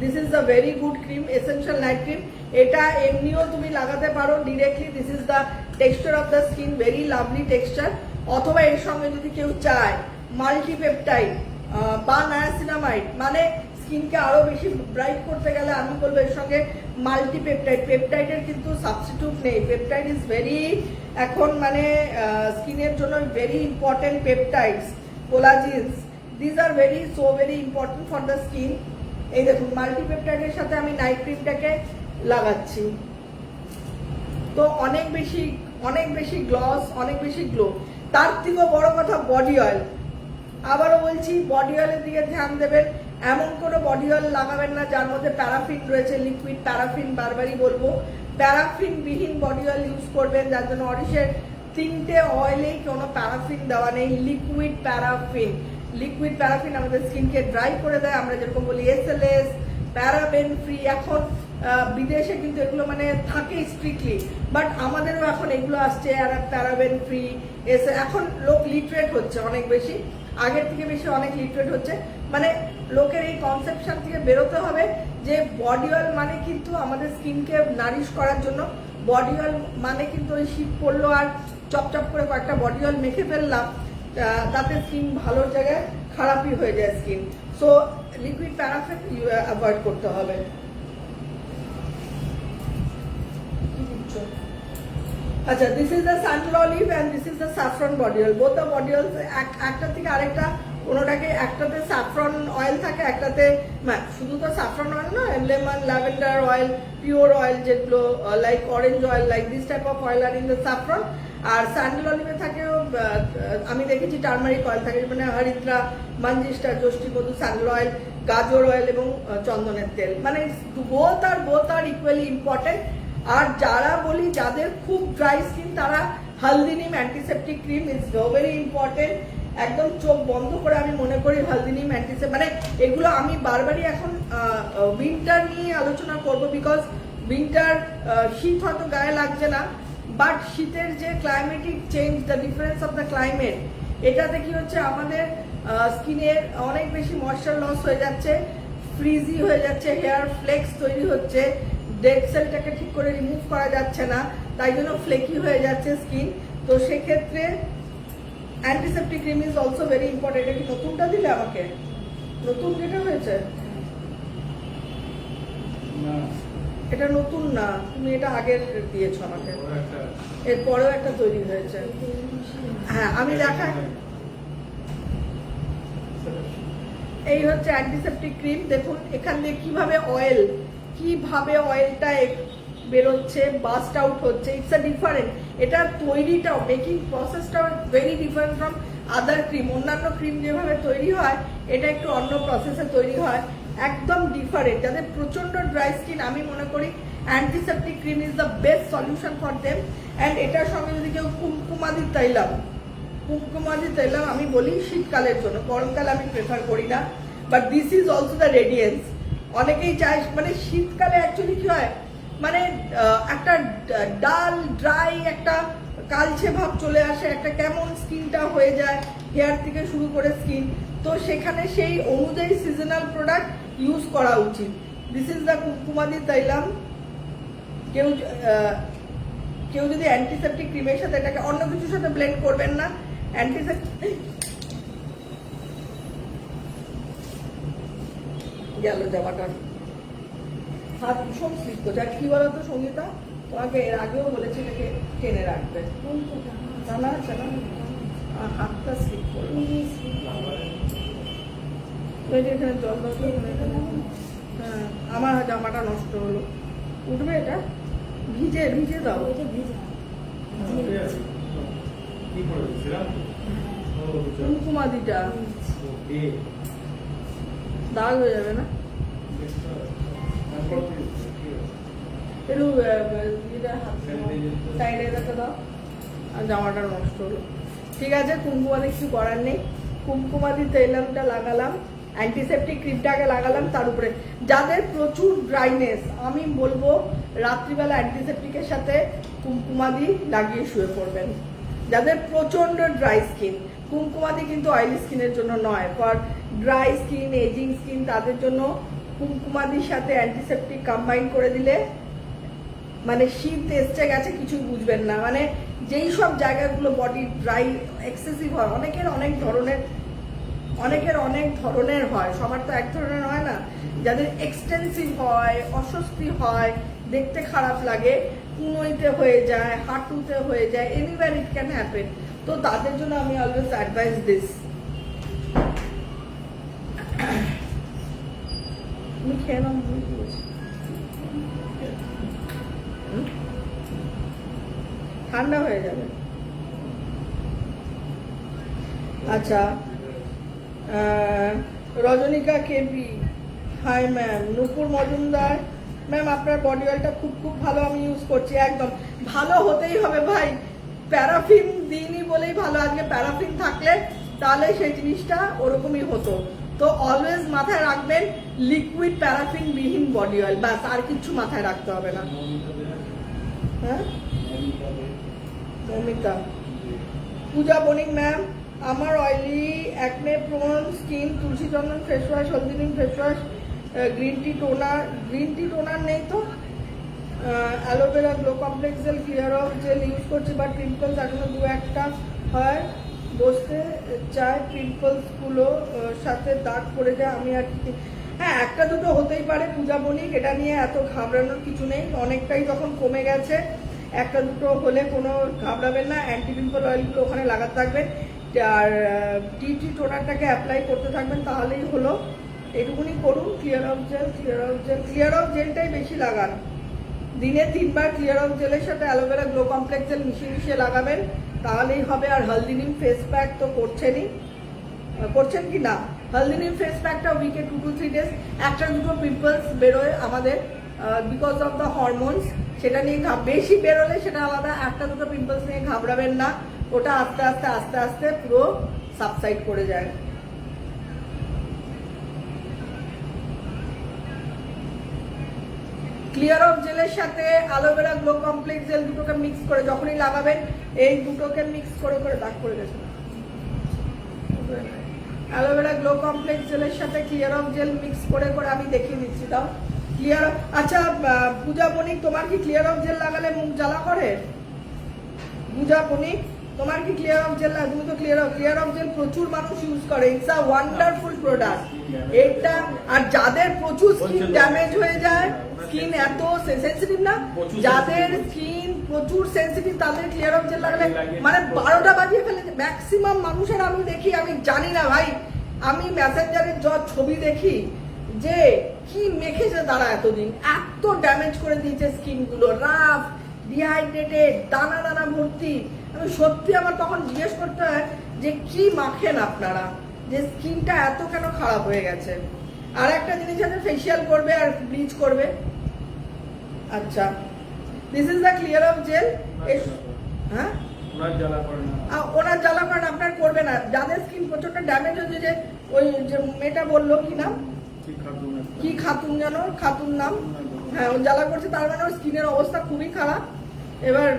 S1: this is the very good cream, essential night cream. এটা এমনিও তুমি লাগাতে পারো directly. This is the texture of the skin, very lovely texture. অথবা এর সঙ্গে যদি কেউ চায় মাল্টিপেপটাইড বা নায়াসিনামাইড, মানে স্কিনকে আরো বেশি ব্রাইট করতে গেলে আমি বলবো এর সঙ্গে মাল্টিপেপটাইড, পেপটাইডের কিন্তু সাবস্টিটিউট নেই। পেপটাইড ইজ ভেরি এখন মানে স্কিনের জন্য very important. Peptides, collagens, this are very important for the skin. এই দেখুন মাল্টিপেপটাইডের সাথে আমি নাইট ক্রিমটাকে লাগাচ্ছি, তো অনেক বেশি গ্লস, অনেক বেশি গ্লো। তার থেকেও বড় কথা বডি অয়েল। আবারও বলছি বডি অয়েলের দিকে ধ্যান দেবেন। এমন কোনো বডি অয়েল লাগাবেন না যার মধ্যে প্যারাফিন রয়েছে, লিকুইড প্যারাফিন, বারবারই বলবো প্যারাফিন বিহীন বডি অয়েল ইউজ করবেন। যার জন্য অরিশের 3টে অয়েলেই কোনো প্যারাফিন দেওয়া নেই, লিকুইড প্যারাফিন আমাদের স্কিনকে ড্রাই করে দেয়। আমরা যেরকম বলি SLS, প্যারাবেন ফ্রি। এখন বিদেশে কিন্তু এগুলো মানে থাকে স্ট্রিক্টলি, বাট আমাদেরও এখন এগুলো আসছে আর প্যারাবেন ফ্রি। এখন লোক লিটারেট হচ্ছে অনেক বেশি, আগের থেকে বেশি অনেক লিটারেট হচ্ছে। মানে লোকের এই কনসেপশন থেকে বেরোতে হবে যে বডি অয়েল মানে কিন্তু আমাদের স্কিনকে নারিশ করার জন্য। বডি অয়েল মানে কিন্তু ওই শীত পড়লো আর চপচপ করে কয়েকটা বডি অয়েল মেখে ফেললাম, তাতে স্কিন ভালোর জায়গায় খারাপই হয়ে যায় skin. So liquid paraffin avoid করতে হবে। আচ্ছা, this is the sandal olive and this is the saffron body oil. Both the body oil একটা থেকে আরেকটা, কোনোটাকে একটাতে স্যাফরন অয়েল থাকে, একটাতে শুধু তো স্যাফরন অয়েল না, lemon, lavender oil, pure oil যেগুলো like orange oil, like this type of oil are in the saffron. আর স্যান্ডেল অলিভে থাকেও আমি দেখেছি টার্মারিক অয়েল থাকে, মানে হরিদ্রা, মঞ্জিষ্টা, যষ্টিমধু, স্যান্ডেল অয়েল, গাজর অয়েল এবং চন্দনের তেল। মানে বোথ আর ইকুয়ালি ইম্পর্টেন্ট। আর যারা বলি যাদের খুব ড্রাই স্কিন তারা হলদিনিম antiseptic cream is very important. একদম চোখ বন্ধ করে আমি মনে করি হলদিনিম অ্যান্টিসেপ্টিক, মানে এগুলো আমি বারবারই এখন উইন্টার নিয়ে আলোচনা করব, বিকজ উইন্টার শীত হয়তো গায়ে লাগছে না, বাট শীতের যে climatic change, the difference of the climate, এটাতে কি হচ্ছে আমাদের স্কিনের অনেক বেশি ময়েশ্চার লস হয়ে যাচ্ছে, ফ্রিজি হয়ে যাচ্ছে, হেয়ার ফ্লেক্স তৈরি হচ্ছে, ডেড সেলটাকে ঠিক করে রিমুভ করা যাচ্ছে না, তাই জন্য ফ্লেকি হয়ে যাচ্ছে স্কিন। তো সেক্ষেত্রে antiseptic cream is also very important. এটা কি নতুনটা দিলে আমাকে? নতুন যেটা হয়েছে এটা নতুন না, তুমি এটা আগের দিয়েছো আমাকে, এরপরেও একটা তৈরি হয়েছে। হ্যাঁ আমি দেখাই, এই হচ্ছে অ্যান্টিসেপ্টিক ক্রিম। দেখুন এখান দিয়ে কিভাবে অয়েলটা বেরোচ্ছে, বাস্ট আউট হচ্ছে। ইটস আ ডিফারেন্ট, এটার তৈরিটাও, মেকিং প্রসেসটাও very different from other cream. অন্যান্য ক্রিম যেভাবে তৈরি হয় এটা একটু অন্য প্রসেসে তৈরি হয়, একদম ডিফারেন্ট। যাদের প্রচন্ড ড্রাই স্কিন আমি মনে করি antiseptic cream is the best solution for them. And এটার সঙ্গে যদি কেউ কুমকুমাদি তৈলাম আমি বলি শীতকালের জন্য, গরমকালে আমি প্রেফার করি না, but this is also the radiance. অনেকেই চায়, মানে শীতকালে অ্যাকচুয়ালি কি হয়, মানে একটা ডাল ড্রাই একটা কালচে ভাব চলে আসে, একটা কেমন স্কিনটা হয়ে যায় হেয়ার থেকে শুরু করে স্কিন। তো সেখানে সেই অনুযায়ী সিজনাল প্রোডাক্ট ইউজ করা উচিত। This is the Kumkumadi Tailam. কেউ যদি অ্যান্টিসেপ্টিক ক্রিমের সাথে এটাকে অন্য কিছুর সাথে ব্লেন্ড করবেন না, অ্যান্টিসেপ্টিক গেল জামাটার হাত ভীষণ স্লিপ করছে। আর কি বলতো সঙ্গীতা, তোমাকে এর আগেও বলেছি এটাকে টেনে রাখবে, জানা আছে না, হাতটা স্লিপ করলো। এখানে জল দাও, হ্যাঁ আমার জামাটা নষ্ট হলো, উঠবে এটা, ভিজে দাও। কুমকুমাদিটা দাগ হয়ে যাবে না, একটু সাইডে রেখে দাও। আর জামাটা নষ্ট হলো, ঠিক আছে। কুমকুমাদি কিছু করার নেই, কুমকুমাদি তৈলামটা লাগালাম, অ্যান্টিসেপ্টিক ক্রিমটাকে লাগালাম তার উপরে। যাদের প্রচুর ড্রাইনেস আমি বলবো রাত্রিবেলা অ্যান্টিসেপ্টিকের সাথে কুমকুমাদি লাগিয়ে শুয়ে পড়বেন। যাদের প্রচন্ড ড্রাই স্কিন, কুমকুমাদি কিন্তু অয়েলি স্কিনের জন্য নয়, for dry skin, aging skin, তাদের জন্য কুমকুমাদির সাথে অ্যান্টিসেপ্টিক কম্বাইন করে দিলে মানে শীত এসছে গেছে কিছুই বুঝবেন না। মানে যেই সব জায়গাগুলো বডি ড্রাই এক্সেসিভ হয়, অনেকের অনেক ধরনের অনেকের অনেক ধরনের হয়, সবার তো এক ধরনের হয় না। যাদের এক্সটেন্সিভ হয়, অস্বস্তি হয়, দেখতে খারাপ লাগে, কুনোইতে হয়ে যায়, হাঁটুতে হয়ে যায়, এনিওয়্যার ইট ক্যান হ্যাপেন। তো তাদের জন্য আমি অলওয়েজ অ্যাডভাইস দিস। তুমি খেয়ে নাও, ঠান্ডা হয়ে যাবে। আচ্ছা, রজনীকা কেপি, হাই ম্যাম। নূপুর মজুমদার, ম্যাম আপনার বডি অয়েলটা খুব খুব ভালো, আমি ইউজ করছি। একদম ভালো হতেই হবে ভাই, প্যারাফিন দিইনি বলেই ভালো। আজকে প্যারাফিন থাকলে তাহলে সেই জিনিসটা ওরকমই হতো। তো অলওয়েজ মাথায় রাখবেন লিকুইড প্যারাফিন বিহীন বডি অয়েল, ব্যাস, আর কিছু মাথায় রাখতে হবে না। হ্যাঁ, মমিতা। পূজা বণিক, ম্যাম আমার oily acne prone skin, Tulsi Chandan face wash, Haldi Neem face wash, green tea toner নেই তো, aloe vera glow complex gel, clear of gel use করছি, বাট পিম্পলস এখনো দু একটা হয়, বসতে চায়, পিম্পলসগুলো সাথে দাগ পড়ে যায়, আমি আর কি। হ্যাঁ, একটা দুটো হতেই পারে পূজা বণিক, এটা নিয়ে এত ঘাবড়ানোর কিছু নেই, অনেকটাই যখন কমে গেছে। একটা দুটো হলে কোনো ঘাবড়াবেন না, অ্যান্টি পিম্পল অয়েলগুলো ওখানে লাগাতে থাকবেন, আর টি টোনারটাকে অ্যাপ্লাই করতে থাকবেন, তাহলেই হলো। এটুকুনি করুন। ক্লিয়ার অফ জেলটাই বেশি লাগান, দিনে 3 বার ক্লিয়ার অফ জেলের সাথে অ্যালোভেরা গ্লো কমপ্লেক্স জেল মিশিয়ে লাগাবেন, তাহলেই হবে। আর হলদি নিম ফেস প্যাক তো করছেন কি না? হলদি নিম ফেস প্যাকটা উইকে 2 to 3 days। একটা দুটো পিম্পলস বেরোয় আমাদের বিকজ অফ দ্য হরমোনস, সেটা নিয়ে বেশি বেরোলে সেটা আলাদা, একটা দুটো পিম্পলস নিয়ে ঘাবড়াবেন না, ওটা আস্তে আস্তে আস্তে আস্তে পুরো সাবসাইড করে যায়। ক্লিয়ার অফ জেলের সাথে অ্যালোভেরা গ্লো কমপ্লেক্স জেল দুটোকে মিক্স করে যখনই লাগাবেন, এই দুটোকে মিক্স করে দাগ করে গেছে। অ্যালোভেরা গ্লো কমপ্লেক্স জেলের সাথে ক্লিয়ার অফ জেল মিক্স করে আমি দেখিয়ে দিচ্ছি। দাও ক্লিয়ার। আচ্ছা পূজা বণিক, তোমার কি ক্লিয়ার অফ জেল লাগালে মুখ জ্বালা করে? পূজা বণিক, তোমার কি ক্লিয়ার অফ জেল? তুমি তো ক্লিয়ার অফ জেল প্রচুর মানুষ ইউজ করে, ইটস আ ওয়ান্ডারফুল প্রোডাক্ট এটা। আর যাদের প্রচুর স্কিন ড্যামেজ হয়ে যায়, স্কিন এত সেনসিটিভ না, যাদের স্কিন প্রচুর সেনসিটিভ, তাদের ক্লিয়ার অফ জেল লাগালে মানে 12টা বাজিয়ে ফেলে ম্যাক্সিমাম মানুষের। আমি দেখি, আমি জানি না ভাই, আমি মেসেঞ্জারের ছবি দেখি যে কি মেখেছে তারা এতদিন, এত ড্যামেজ করে দিয়েছে স্কিন গুলো, রাফ, ডিহাইড্রেটেড, দানা দানা ভর্তি। আমি সত্যি, আমার তখন জিজ্ঞেস করতে হয় যে কি মাখেন আপনারা, যে স্কিনটা এত কেন খারাপ হয়ে গেছে। আর একটা জিনিস আছে, ফেসিয়াল করবে আর ব্লিচ করবে। আচ্ছা, this is the clear of gel. হ্যাঁ, ওনার জ্বালা করেন, আপনার করবে না। যাদের স্কিন প্রচন্ড ড্যামেজ হয়েছে, যে ওই যে মেয়েটা বললো কি নাম, কি খাতুন যেন, খাতুন নাম, হ্যাঁ, ও জ্বালা করছে, তার মানে ওর স্কিনের অবস্থা খুবই খারাপ। এবার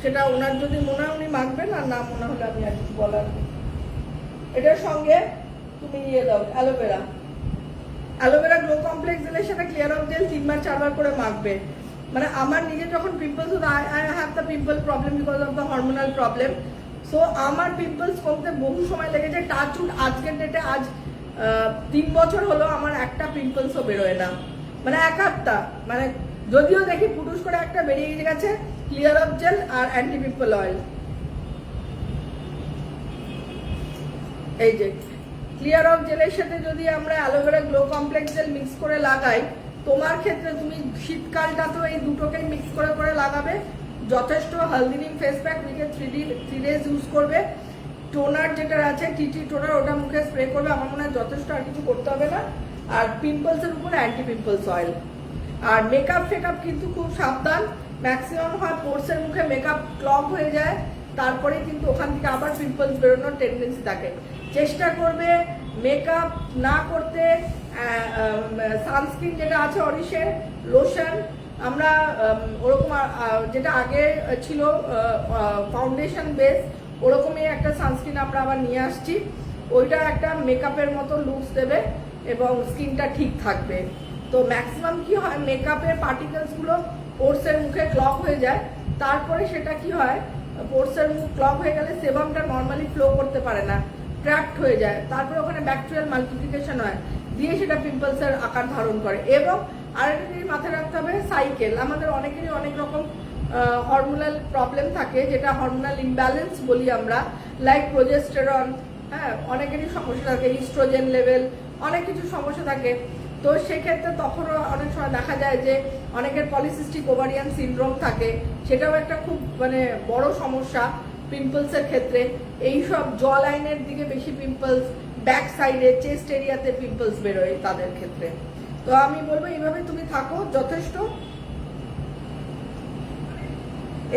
S1: সেটা ওনার যদি মনে হয় উনি মাখবেন, আর না মনে হলে আমি আর কিছু বলার। এটার সঙ্গে তুমি নিয়ে দাও অ্যালোভেরা গ্লো কমপ্লেক্স জেলের সাথে ক্লিয়ার অফ জেল 3 বার 4 বার করে মাখবে। মানে আমার নিজে যখন পিম্পলস হতো, I have the pimple problem because of the hormonal problem. So আমার পিম্পলস কমতে বহু সময় লেগেছে। টাচউড আজকের ডেটে আজ 3 বছর হলো আমার একটা পিম্পলসও বেরোয় না, মানে এক আধটা, মানে যদিও দেখি পুটুস করে একটা বেরিয়ে গেছে। ক্লিয়ার অফ জেল আর অ্যান্টি পিম্পল অয়েল, এই যে ক্লিয়ার অফ জেলের সাথে যদি আমরা aloe vera glow complex gel mix করে লাগাই, তোমার ক্ষেত্রে তুমি শীতকালটা তো এই দুটোকে মিক্স করে লাগাবে যথেষ্ট। হলদি নিম ফেস প্যাক উইকে 3 days ইউজ করবে। টোনার যেটা আছে টিটি টোনার, ওটা মুখে স্প্রে করবে, আমার মনে হয় যথেষ্ট, আর কিছু করতে হবে না। আর পিম্পলসের উপর অ্যান্টি পিম্পলস অয়েল। আর মেকআপ ফেকআপ কিন্তু খুব সাবধান, ম্যাক্সিমাম হয় পোর্সের মুখে মেকআপ ক্লগ হয়ে যায়, তারপরে কিন্তু ওখান থেকে আবার পিম্পলস বেরোনোর টেন্ডেন্সি থাকে। চেষ্টা করবে মেকআপ না করতে, সানস্ক্রিন যেটা আছে অরিশের, লোশন, আমরা ওরকম যেটা আগে ছিল ফাউন্ডেশন বেস, ওরকমই একটা সানস্ক্রিন আমরা আবার নিয়ে আসছি। ওইটা একটা মেকআপের মতো লুকস দেবে এবং স্কিনটা ঠিক থাকবে। তো ম্যাক্সিমাম কি হয়, মেকআপের পার্টিকেলসগুলো পোর্সের মুখে ক্লগ হয়ে যায়, তারপরে সেটা কি হয়, পোর্সের মুখ ক্লগ হয়ে গেলে সেবামটা নর্মালি ফ্লো করতে পারে না, ট্র্যাপড হয়ে যায়, তারপরে ওখানে ব্যাকটেরিয়াল মাল্টিপ্লিকেশন হয়, দিয়ে সেটা পিম্পলসের আকার ধারণ করে। এবং আরেকটা জিনিস মাথায় রাখতে হবে, সাইকেল। আমাদের অনেকেরই অনেক রকম হরমোনাল প্রবলেম থাকে, যেটা হরমোনাল ইমব্যালেন্স বলি আমরা, লাইক প্রোজেস্টেরন, হ্যাঁ, অনেকেরই সমস্যা থাকে, ইস্ট্রোজেন লেভেল, অনেক কিছু সমস্যা থাকে। তো সেক্ষেত্রে তখনও অনেক সময় দেখা যায় যে অনেকের পলিসিস্টিক ওভারিয়ান সিনড্রোম থাকে, সেটাও একটা খুব মানে বড় সমস্যা পিম্পলসের ক্ষেত্রে। এইসব জ লাইনের দিকে বেশি পিম্পলস, ব্যাক সাইডে চেস্ট এরিয়াতে পিম্পলস বেরোয় তাদের ক্ষেত্রে। তো আমি বলবো এইভাবে তুমি থাকো, যথেষ্ট।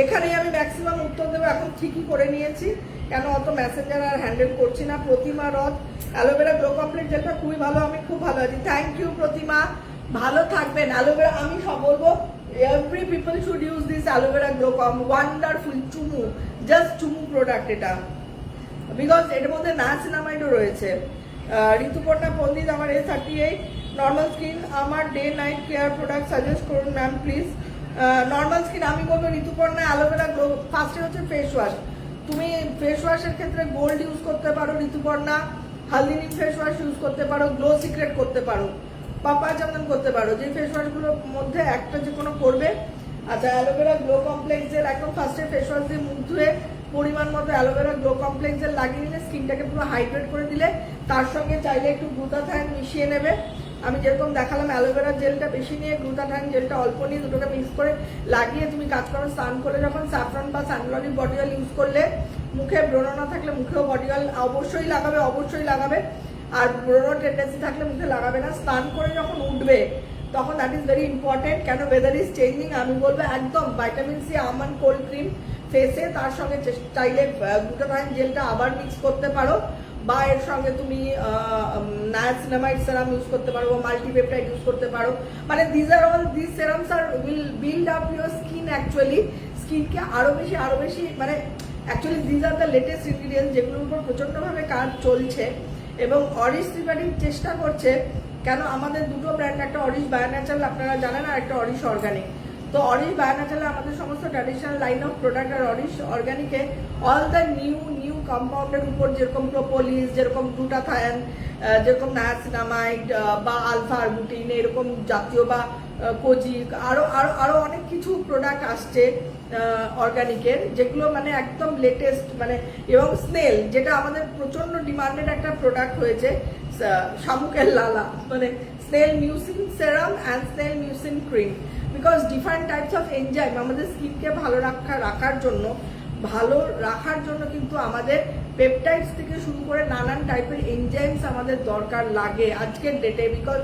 S1: এখানেই আমি ম্যাক্সিমাম উত্তর দেবো, এখন ঠিকই করে নিয়েছি, কেন অত মেসেঞ্জার আর হ্যান্ডেল করছি না। প্রতিমা রথ, অ্যালোভেরা গ্লো কমপ্লিট জেলটা খুবই ভালো, আমি খুব ভালো আছি, থ্যাংক ইউ প্রতিমা, ভালো থাকবেন। অ্যালোভেরা আমি সব বলবো, every people should use this aloe vera glow com, wonderful, চুমু, জাস্ট চুমু প্রোডাক্ট এটা, বিকজ এর মধ্যে নায়াসিনামাইডও রয়েছে। ঋতুপর্ণা পন্ডিত, আমার A38, নর্মাল স্কিন, আমার day night care product suggest করুন ম্যাম প্লিজ। নর্মাল স্কিন আমি বলবো ঋতুপর্ণা অ্যালোভেরা গ্লো, ফার্স্টে হচ্ছে ফেস ওয়াশ। তুমি ফেস ওয়াশের ক্ষেত্রে গোল্ড ইউজ করতে পারো ঋতুপর্ণা, হালদিনিম ফেস ওয়াশ ইউজ করতে পারো, গ্লো সিক্রেট করতে পারো, পাপায়া চন্দন করতে পারো, যে ফেস ওয়াশগুলোর মধ্যে একটা যে কোনো করবে। আচ্ছা, অ্যালোভেরা গ্লো কমপ্লেক্স জেল, একদম ফার্স্টে ফেস ওয়াশ দিয়ে মুখ ধুয়ে পরিমাণ মতো অ্যালোভেরা গ্লো কমপ্লেক্স জেল লাগিয়ে নিলে স্কিনটাকে পুরো হাইড্রেট করে দিলে, তার সঙ্গে চাইলে একটু গ্লুটাথায়োন মিশিয়ে নেবে। আমি যেরকম দেখালাম, অ্যালোভেরা জেলটা বেশি নিয়ে গ্লুটাথায়োন জেলটা অল্প নিয়ে দুটোকে মিক্স করে লাগিয়ে তুমি কাজ করো। স্নান করে যখন স্যাফরন বা সানগ্লোরি বডি অয়েল ইউজ করলে, মুখে ব্রণ না থাকলে মুখেও বডি অয়েল অবশ্যই লাগাবে, অবশ্যই লাগাবে। আর ব্রণ টেন্ডেন্সি থাকলে মুখে লাগাবে না। স্নান করে যখন উঠবে তখন দ্যাট ইজ ভেরি ইম্পর্টেন্ট, কেন ওয়েদার ইজ চেঞ্জিং। আমি বলবো একদম vitamin C almond cold cream ফেসে, তার সঙ্গে চাইলে গ্লুটাথায়োন জেলটা আবার মিক্স করতে পারো, বা এর সঙ্গে তুমি নায়াসিনামাইড সেরাম ইউজ করতে পারো, মাল্টিপেপটাইড ইউজ করতে পারো। মানে this serums are will build up your skin, actually স্কিনকে আরো বেশি মানে actually this are the latest ingredients, যেগুলোর উপর প্রচন্ডভাবে কাজ চলছে। এবং অরিশ ত্রিপাঠী চেষ্টা করছে, কেন আমাদের দুটো ব্র্যান্ড, একটা অরিশ বায়ো ন্যাচারাল আপনারা জানেন, আর একটা অরিশ অর্গানিক। তো অরিশ বায়ো ন্যাচারালে আমাদের সমস্ত ট্র্যাডিশনাল লাইন অফ প্রোডাক্ট, আর অরিশ অর্গানিকে অল দ্য নিউ কম্পাউন্ডের উপর, যেরকম প্রোপোলিস, যেরকম গ্লুটাথায়োন, যেরকম নায়াসিনামাইড বা আলফা আরবুটিন, এরকম জাতীয় বা কোজিক, আরো অনেক কিছু প্রোডাক্ট আসছে অর্গানিকের, যেগুলো মানে একদম লেটেস্ট। মানে এবং স্নেল, যেটা আমাদের প্রচন্ড ডিমান্ডেড একটা প্রোডাক্ট হয়েছে, শামুকের লালা, মানে snail mucin serum and snail mucin cream, because different types of enzyme আমাদের স্কিনকে ভালো রাখার জন্য কিন্তু আমাদের পেপটাইডস থেকে শুরু করে নানান টাইপের এনজাইমস আমাদের দরকার লাগে আজকের ডেটে। বিকজ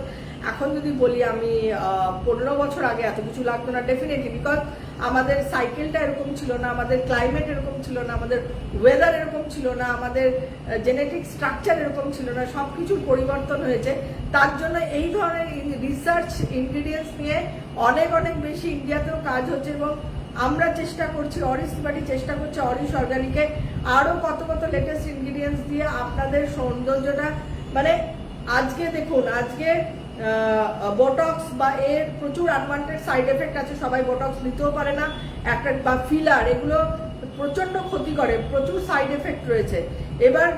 S1: এখন যদি বলি আমি 15 বছর আগে এত কিছু লাগতো না ডেফিনেটলি, বিকজ আমাদের সাইকেলটা এরকম ছিল না, আমাদের ক্লাইমেট এরকম ছিল না, আমাদের ওয়েদার এরকম ছিল না, আমাদের জেনেটিক স্ট্রাকচার এরকম ছিল না, সব কিছুর পরিবর্তন হয়েছে। তার জন্য এই ধরনের রিসার্চ ইনগ্রিডিয়েন্টস নিয়ে অনেক বেশি ইন্ডিয়াতেও কাজ হচ্ছে, এবং আমরা চেষ্টা করছি, অরিশ ত্রিপাঠী চেষ্টা করছে অরিশ অর্গানিকে আরো কত লেটেস্ট ইনগ্রিডিয়েন্টস দিয়ে আপনাদের সৌন্দর্যটা, মানে আজকে দেখুন, আজকে বোটক্স বা এর প্রচুর আনওয়ান্টেড সাইড এফেক্ট আছে, সবাই বোটক্স নিতেও পারে না, একটা বা ফিলার, এগুলো প্রচন্ড ক্ষতি করে, প্রচুর সাইড এফেক্ট রয়েছে। এবার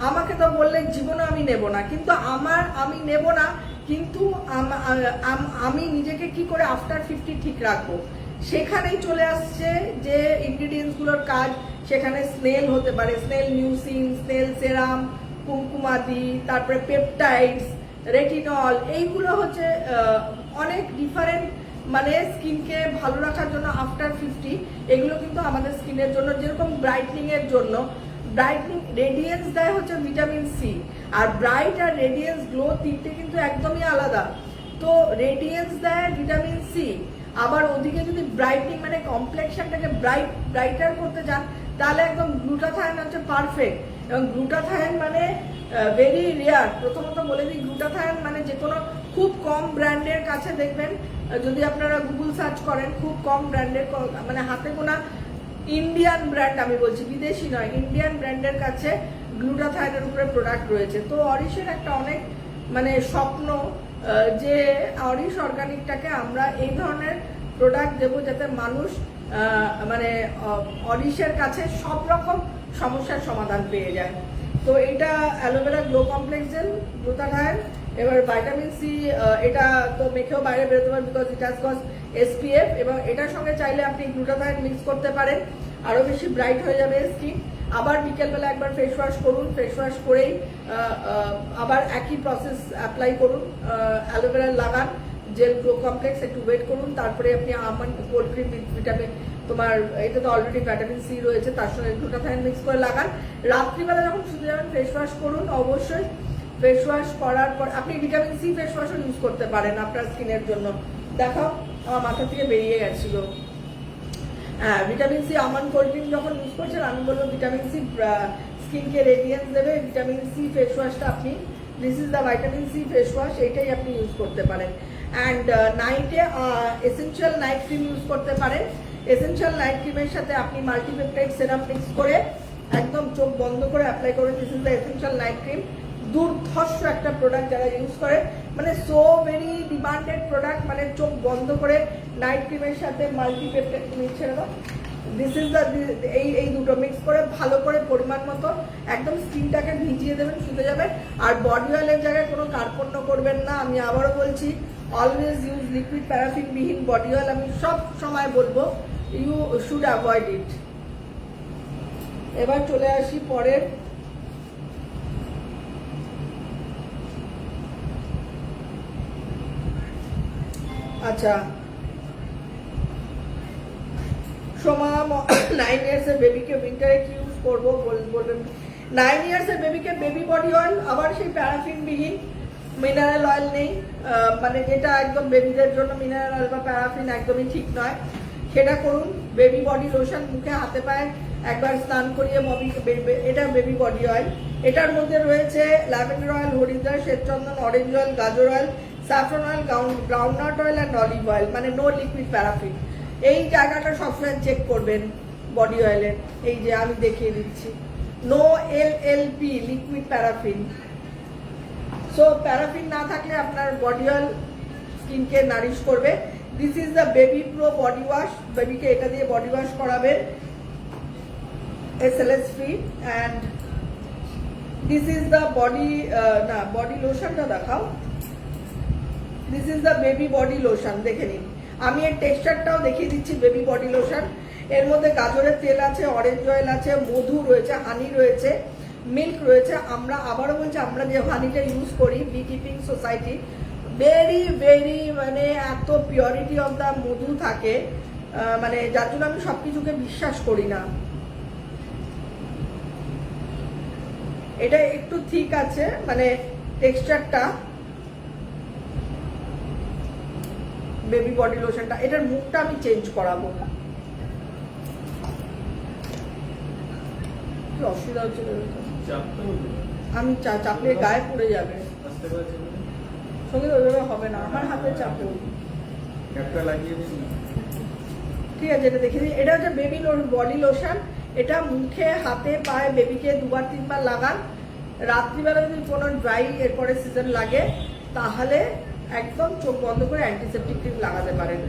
S1: আমাকে তো বললে জীবনে আমি নেব না, কিন্তু আমি নেব না, কিন্তু আমি নিজেকে কি করে আফটার 50 ঠিক রাখবো, সেখানেই চলে আসছে যে ইনগ্রিডিয়েন্টস গুলোর কাজ। সেখানে স্নেল হতে পারে, স্নেল মিউসিন, স্নেল সেরাম, কুমকুমাদি, তারপরে পেপটাইডস, রেটিনল, এইগুলো হচ্ছে অনেক ডিফারেন্ট, মানে স্কিনকে ভালো রাখার জন্য আফটার 50, এগুলো কিন্তু আমাদের স্কিনের জন্য, যেরকম ব্রাইটনিং এর জন্য, ব্রাইটনিং রেডিয়েন্স দেয় হচ্ছে ভিটামিন সি, আর ব্রাইট আর রেডিয়েন্স গ্লো তিনটে কিন্তু একদমই আলাদা। তো রেডিয়েন্স দেয় ভিটামিন সি, আবার ওদিকে যদি ব্রাইটনিং মানে কমপ্লেক্সনটাকে ব্রাইটার করতে চান, তাহলে একদম গ্লুটাথায়োন হচ্ছে পারফেক্ট। এবং গ্লুটাথায়োন মানে ভেরি রেয়ার, প্রথমত বলে দিই, গ্লুটাথায়োন মানে যে কোনো খুব কম ব্র্যান্ডের কাছে দেখবেন, যদি আপনারা গুগল সার্চ করেন, খুব কম ব্র্যান্ডের, মানে হাতে গোনা ইন্ডিয়ান ব্র্যান্ড, আমি বলছি বিদেশি নয়, ইন্ডিয়ান ব্র্যান্ডের কাছে গ্লুটাথায়োনের উপরে প্রোডাক্ট রয়েছে। তো অরিশের একটা অনেক মানে স্বপ্ন যে অরিশ অর্গানিকটাকে আমরা এই ধরনের প্রোডাক্ট দেবো, যাতে মানুষ মানে অরিশের কাছে সব রকম সমস্যার সমাধান পেয়ে যায়। তো এটা aloe vera glow complex gel, glutathione. এবার ভিটামিন সি, এটা তো মেখেও বাইরে বেরোতে পারেন because it has got SPF, এবং এটার সঙ্গে চাইলে আপনি গ্লুটাথায়ন মিক্স করতে পারেন, আরো বেশি ব্রাইট হয়ে যাবে স্কিন। আবার বিকেলবেলা একবার ফেস ওয়াশ করুন, ফেস ওয়াশ করেই আবার একই প্রসেস অ্যাপ্লাই করুন, অ্যালোভেরা লাগান, জেল গ্লো কমপ্লেক্স, একটু ওয়েট করুন, তারপরে আপনি আমন্ড কোল্ড ক্রিম ভিটামিন, তোমার এটা তো অলরেডি ভিটামিন সি রয়েছে, তার সঙ্গে গ্লুটাথায়ন মিক্স করে লাগান। রাত্রিবেলা যখন শুতে যাবেন ফেস ওয়াশ করুন অবশ্যই। ফেস ওয়াশ করার পর আপনি ভিটামিন সি ফেস ওয়াশও ইউজ করতে পারেন আপনার স্কিনের জন্য। দেখাও, আমার মাথা থেকে বেরিয়ে গেছিল। হ্যাঁ, vitamin C almond cold cream যখন ইউজ করছেন আমি বলবো ভিটামিন সি স্কিনকে রেডিয়েন্স দেবে, ভিটামিন সি ফেস ওয়াশটা আপনি, this is the vitamin C face wash, এইটাই আপনি ইউজ করতে পারেন। অ্যান্ড নাইটে এসেনশিয়াল নাইট ক্রিম ইউজ করতে পারেন। এসেনশিয়াল নাইট ক্রিমের সাথে আপনি মাল্টিপেপটাইড সেরাম মিক্স করে একদম চোখ বন্ধ করে অ্যাপ্লাই করুন। This is the essential night cream. দুর্ধর্ষ একটা প্রোডাক্ট যারা ইউজ করে, মানে সো ভেরি ডিমান্ডেড প্রোডাক্ট, মানে চোখ বন্ধ করে নাইট ক্রিমের সাথে মাল্টিপেপটাইড মিক্স ছেড়ে দাও। দিস ইজ দ্য, এই দুটো মিক্স করে ভালো করে পরিমাণ মতো একদম স্কিনটাকে ভিজিয়ে দেবেন, শুতে যাবেন। আর বডি অয়েলের জায়গায় কোনো কার্পণ্য করবেন না। আমি আবারও বলছি, অলওয়েজ ইউজ লিকুইড প্যারাফিন বিহীন বডি অয়েল, আমি সব সময় বলবো ইউ শুড অ্যাভয়েড ইট। এবার চলে আসি পরের, আচ্ছা সোমা 9 ইয়ার্সের বেবিকে উইন্টারে কি ইউজ করবো বলবেন। 9 ইয়ার্সের বেবিকে বেবি বডি অয়েল, আবার সেই প্যারাফিন বিহীন, মিনারেল অয়েল নেই, মানে যেটা একদম বেবিদের জন্য মিনারেল অয়েল বা প্যারাফিন একদমই ঠিক নয়, সেটা করুন। বেবি বডি লোশন মুখে হাতে পায়ে একবার স্নান করিয়ে এটা বেবি বডি অয়েল। এটার মধ্যে রয়েছে ল্যাভেন্ডার অয়েল, হরিদ্রা, শ্বেতচন্দন, অরেঞ্জ অয়েল, গাজর oil, saffron oil, groundnut oil and olive oil, মানে নো লিকুইড প্যারাফিন। এই জায়গাটা সবসময় চেক করবেন বডি অয়েলের, এই যে আমি দেখিয়ে দিচ্ছি, no LLP liquid paraffin. So paraffin না থাকলে আপনার বডি অয়েল স্কিনকে নারিশ করবে। This is the baby pro body wash, বেবিকে এটা দিয়ে বডি ওয়াশ করাবেন, SLS free। and this is the body না বডি লোশনটা দেখাও, this is the baby body lotion, দেখে নিন। আমি এর টেক্সচারটাও দেখিয়ে দিচ্ছি। বেবি বডি লোশন, এর মধ্যে গাজরের তেল আছে, অরেঞ্জ অয়েল আছে, মধু রয়েছে, হানি রয়েছে, মিল্ক রয়েছে। আমরা আবারও বলছি, আমরা যে হানিটা ইউজ করি bee keeping society, very very, মানে এত পিওরিটি অফ দ্য মধু থাকে, মানে যার জন্য আমি সবকিছুকে বিশ্বাস করি না। এটা একটু ঠিক আছে, মানে টেক্সচারটা, বেবি বডি লোশনটা, এটার মুখটা আমি চেঞ্জ করাবো। কি অসুবিধা হচ্ছে, আমি চাপলে গায়ে পড়ে যাবে, সঙ্গে ওইভাবে হবে না, আমার হাতে চাপে। ঠিক আছে, এটা দেখে দিই। এটা হচ্ছে বেবি বডি লোশন, এটা মুখে হাতে পায়ে বেবিকে 2-3 বার লাগান। রাত্রিবেলা যদি কোনো ড্রাই এরপরে সিজন লাগে তাহলে একদম চোখ বন্ধ করে অ্যান্টিসেপটিক ক্রিম লাগাতে পারেন।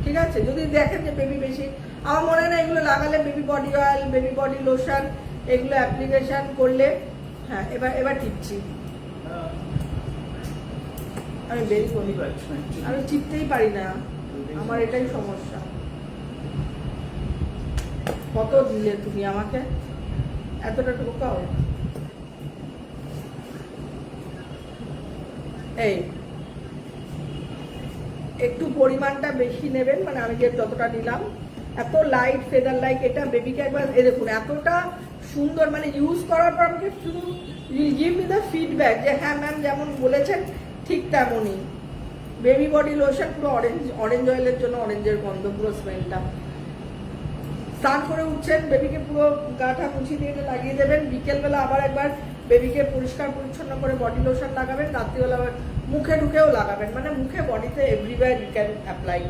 S1: ঠিক আছে, যদি দেখেন যে বেবি বেশি, আমার মনে হয় না এগুলো লাগালে, baby body oil, baby body lotion, এগুলো অ্যাপ্লিকেশন করলে, হ্যাঁ এবার টিপছি, আমি বেরি করি, আমি চিপতেই পারি না, আমার এটাই সমস্যা। কত দিলে তুমি আমাকে, এতটা ঢোকাও। এই একটু পরিমাণটা বেশি নেবেন, মানে আমি যে যতটা নিলাম, এত লাইট ফেদার লাইক, এটা বেবিকে একবার এই দেখুন, এতটা সুন্দর, মানে ইউজ করার পর আমাকে শুধু গিভ মি দ্য ফিডব্যাক যে হ্যাঁ ম্যাম যেমন বলেছেন ঠিক তেমনই। বেবি বডি লোশন পুরো অরেঞ্জ অয়েলের জন্য, অরেঞ্জের গন্ধ, পুরো স্মেলটা। স্নান করে উঠছেন, বেবিকে পুরো গাটা মুছিয়ে দিয়ে লাগিয়ে দেবেন। বিকেলবেলা আবার একবার বেবিকে পরিষ্কার পরিচ্ছন্ন করে বডি লোশন লাগাবেন, রাত্রিবেলা আবার মুখে ঢুকেও লাগাবেন, মানে মুখে বডিতে এভরিওয়্যার ইউ ক্যান অ্যাপ্লাই।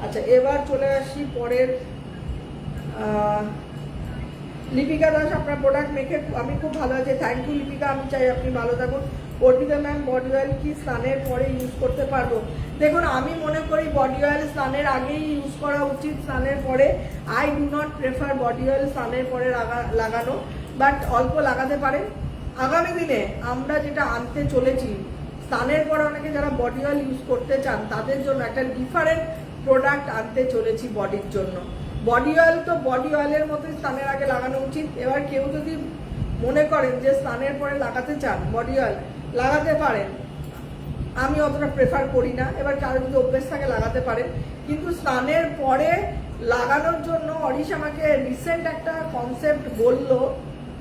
S1: আচ্ছা, এবার চলে আসি পরের, লিপিকা দাস, আপনার প্রোডাক্ট মেখে আমি খুব ভালো আছি, থ্যাংক ইউ লিপিকা, আমি চাই আপনি ভালো থাকুন। অর্পিতা ম্যাম, বডি অয়েল কি স্নানের পরে ইউজ করতে পারবো? দেখুন, আমি মনে করি বডি অয়েল স্নানের আগেই ইউজ করা উচিত, স্নানের পরে I do not prefer body oil স্নানের পরে লাগানো, বাট অল্প লাগাতে পারেন, আগামী দিনে আমরা যেটা আনতে চলেছি, স্নানের পরে অনেকে যারা বডি অয়েল ইউজ করতে চান তাদের জন্য একটা ডিফারেন্ট প্রোডাক্ট আনতে চলেছি বডির জন্য। বডি অয়েল তো বডি অয়েলের মতোই স্নানের আগে লাগানো উচিত। এবার কেউ যদি মনে করেন যে স্নানের পরে লাগাতে চান বডি অয়েল, লাগাতে পারেন, আমি অতটা প্রেফার করি না। এবার কারো যদি অভ্যেস থাকে লাগাতে পারেন, কিন্তু স্নানের পরে লাগানোর জন্য অরিশ আমাকে রিসেন্ট একটা কনসেপ্ট বললো,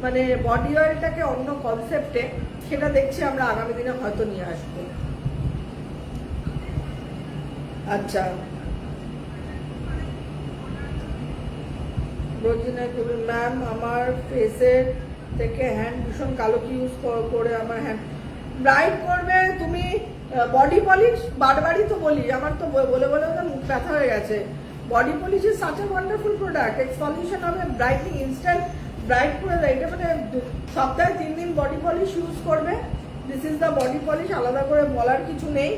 S1: মানে বডি অয়েলটাকে অন্য কনসেপ্টে, সেটা দেখছি আমরা আগামী দিনে হয়তো নিয়ে আসবো। আচ্ছা, ম্যাম আমার ফেসের থেকে হ্যান্ড ভীষণ কালো, কি ইউজ করে আমার হ্যান্ড ব্রাইট করবে? তুমি বডি পলিশ, বারবারই তো বলি, আমার তো বলে বলে ওদের মুখ ব্যথা হয়ে গেছে। Body polish is such a wonderful product, exfoliation হবে, ব্রাইটনিং ইনস্ট্যান্ট ব্রাইট করে দেয়। এটা মানে সপ্তাহে 3 দিন বডি পলিশ ইউজ করবে। This is the body polish, আলাদা করে বলার কিছু নেই।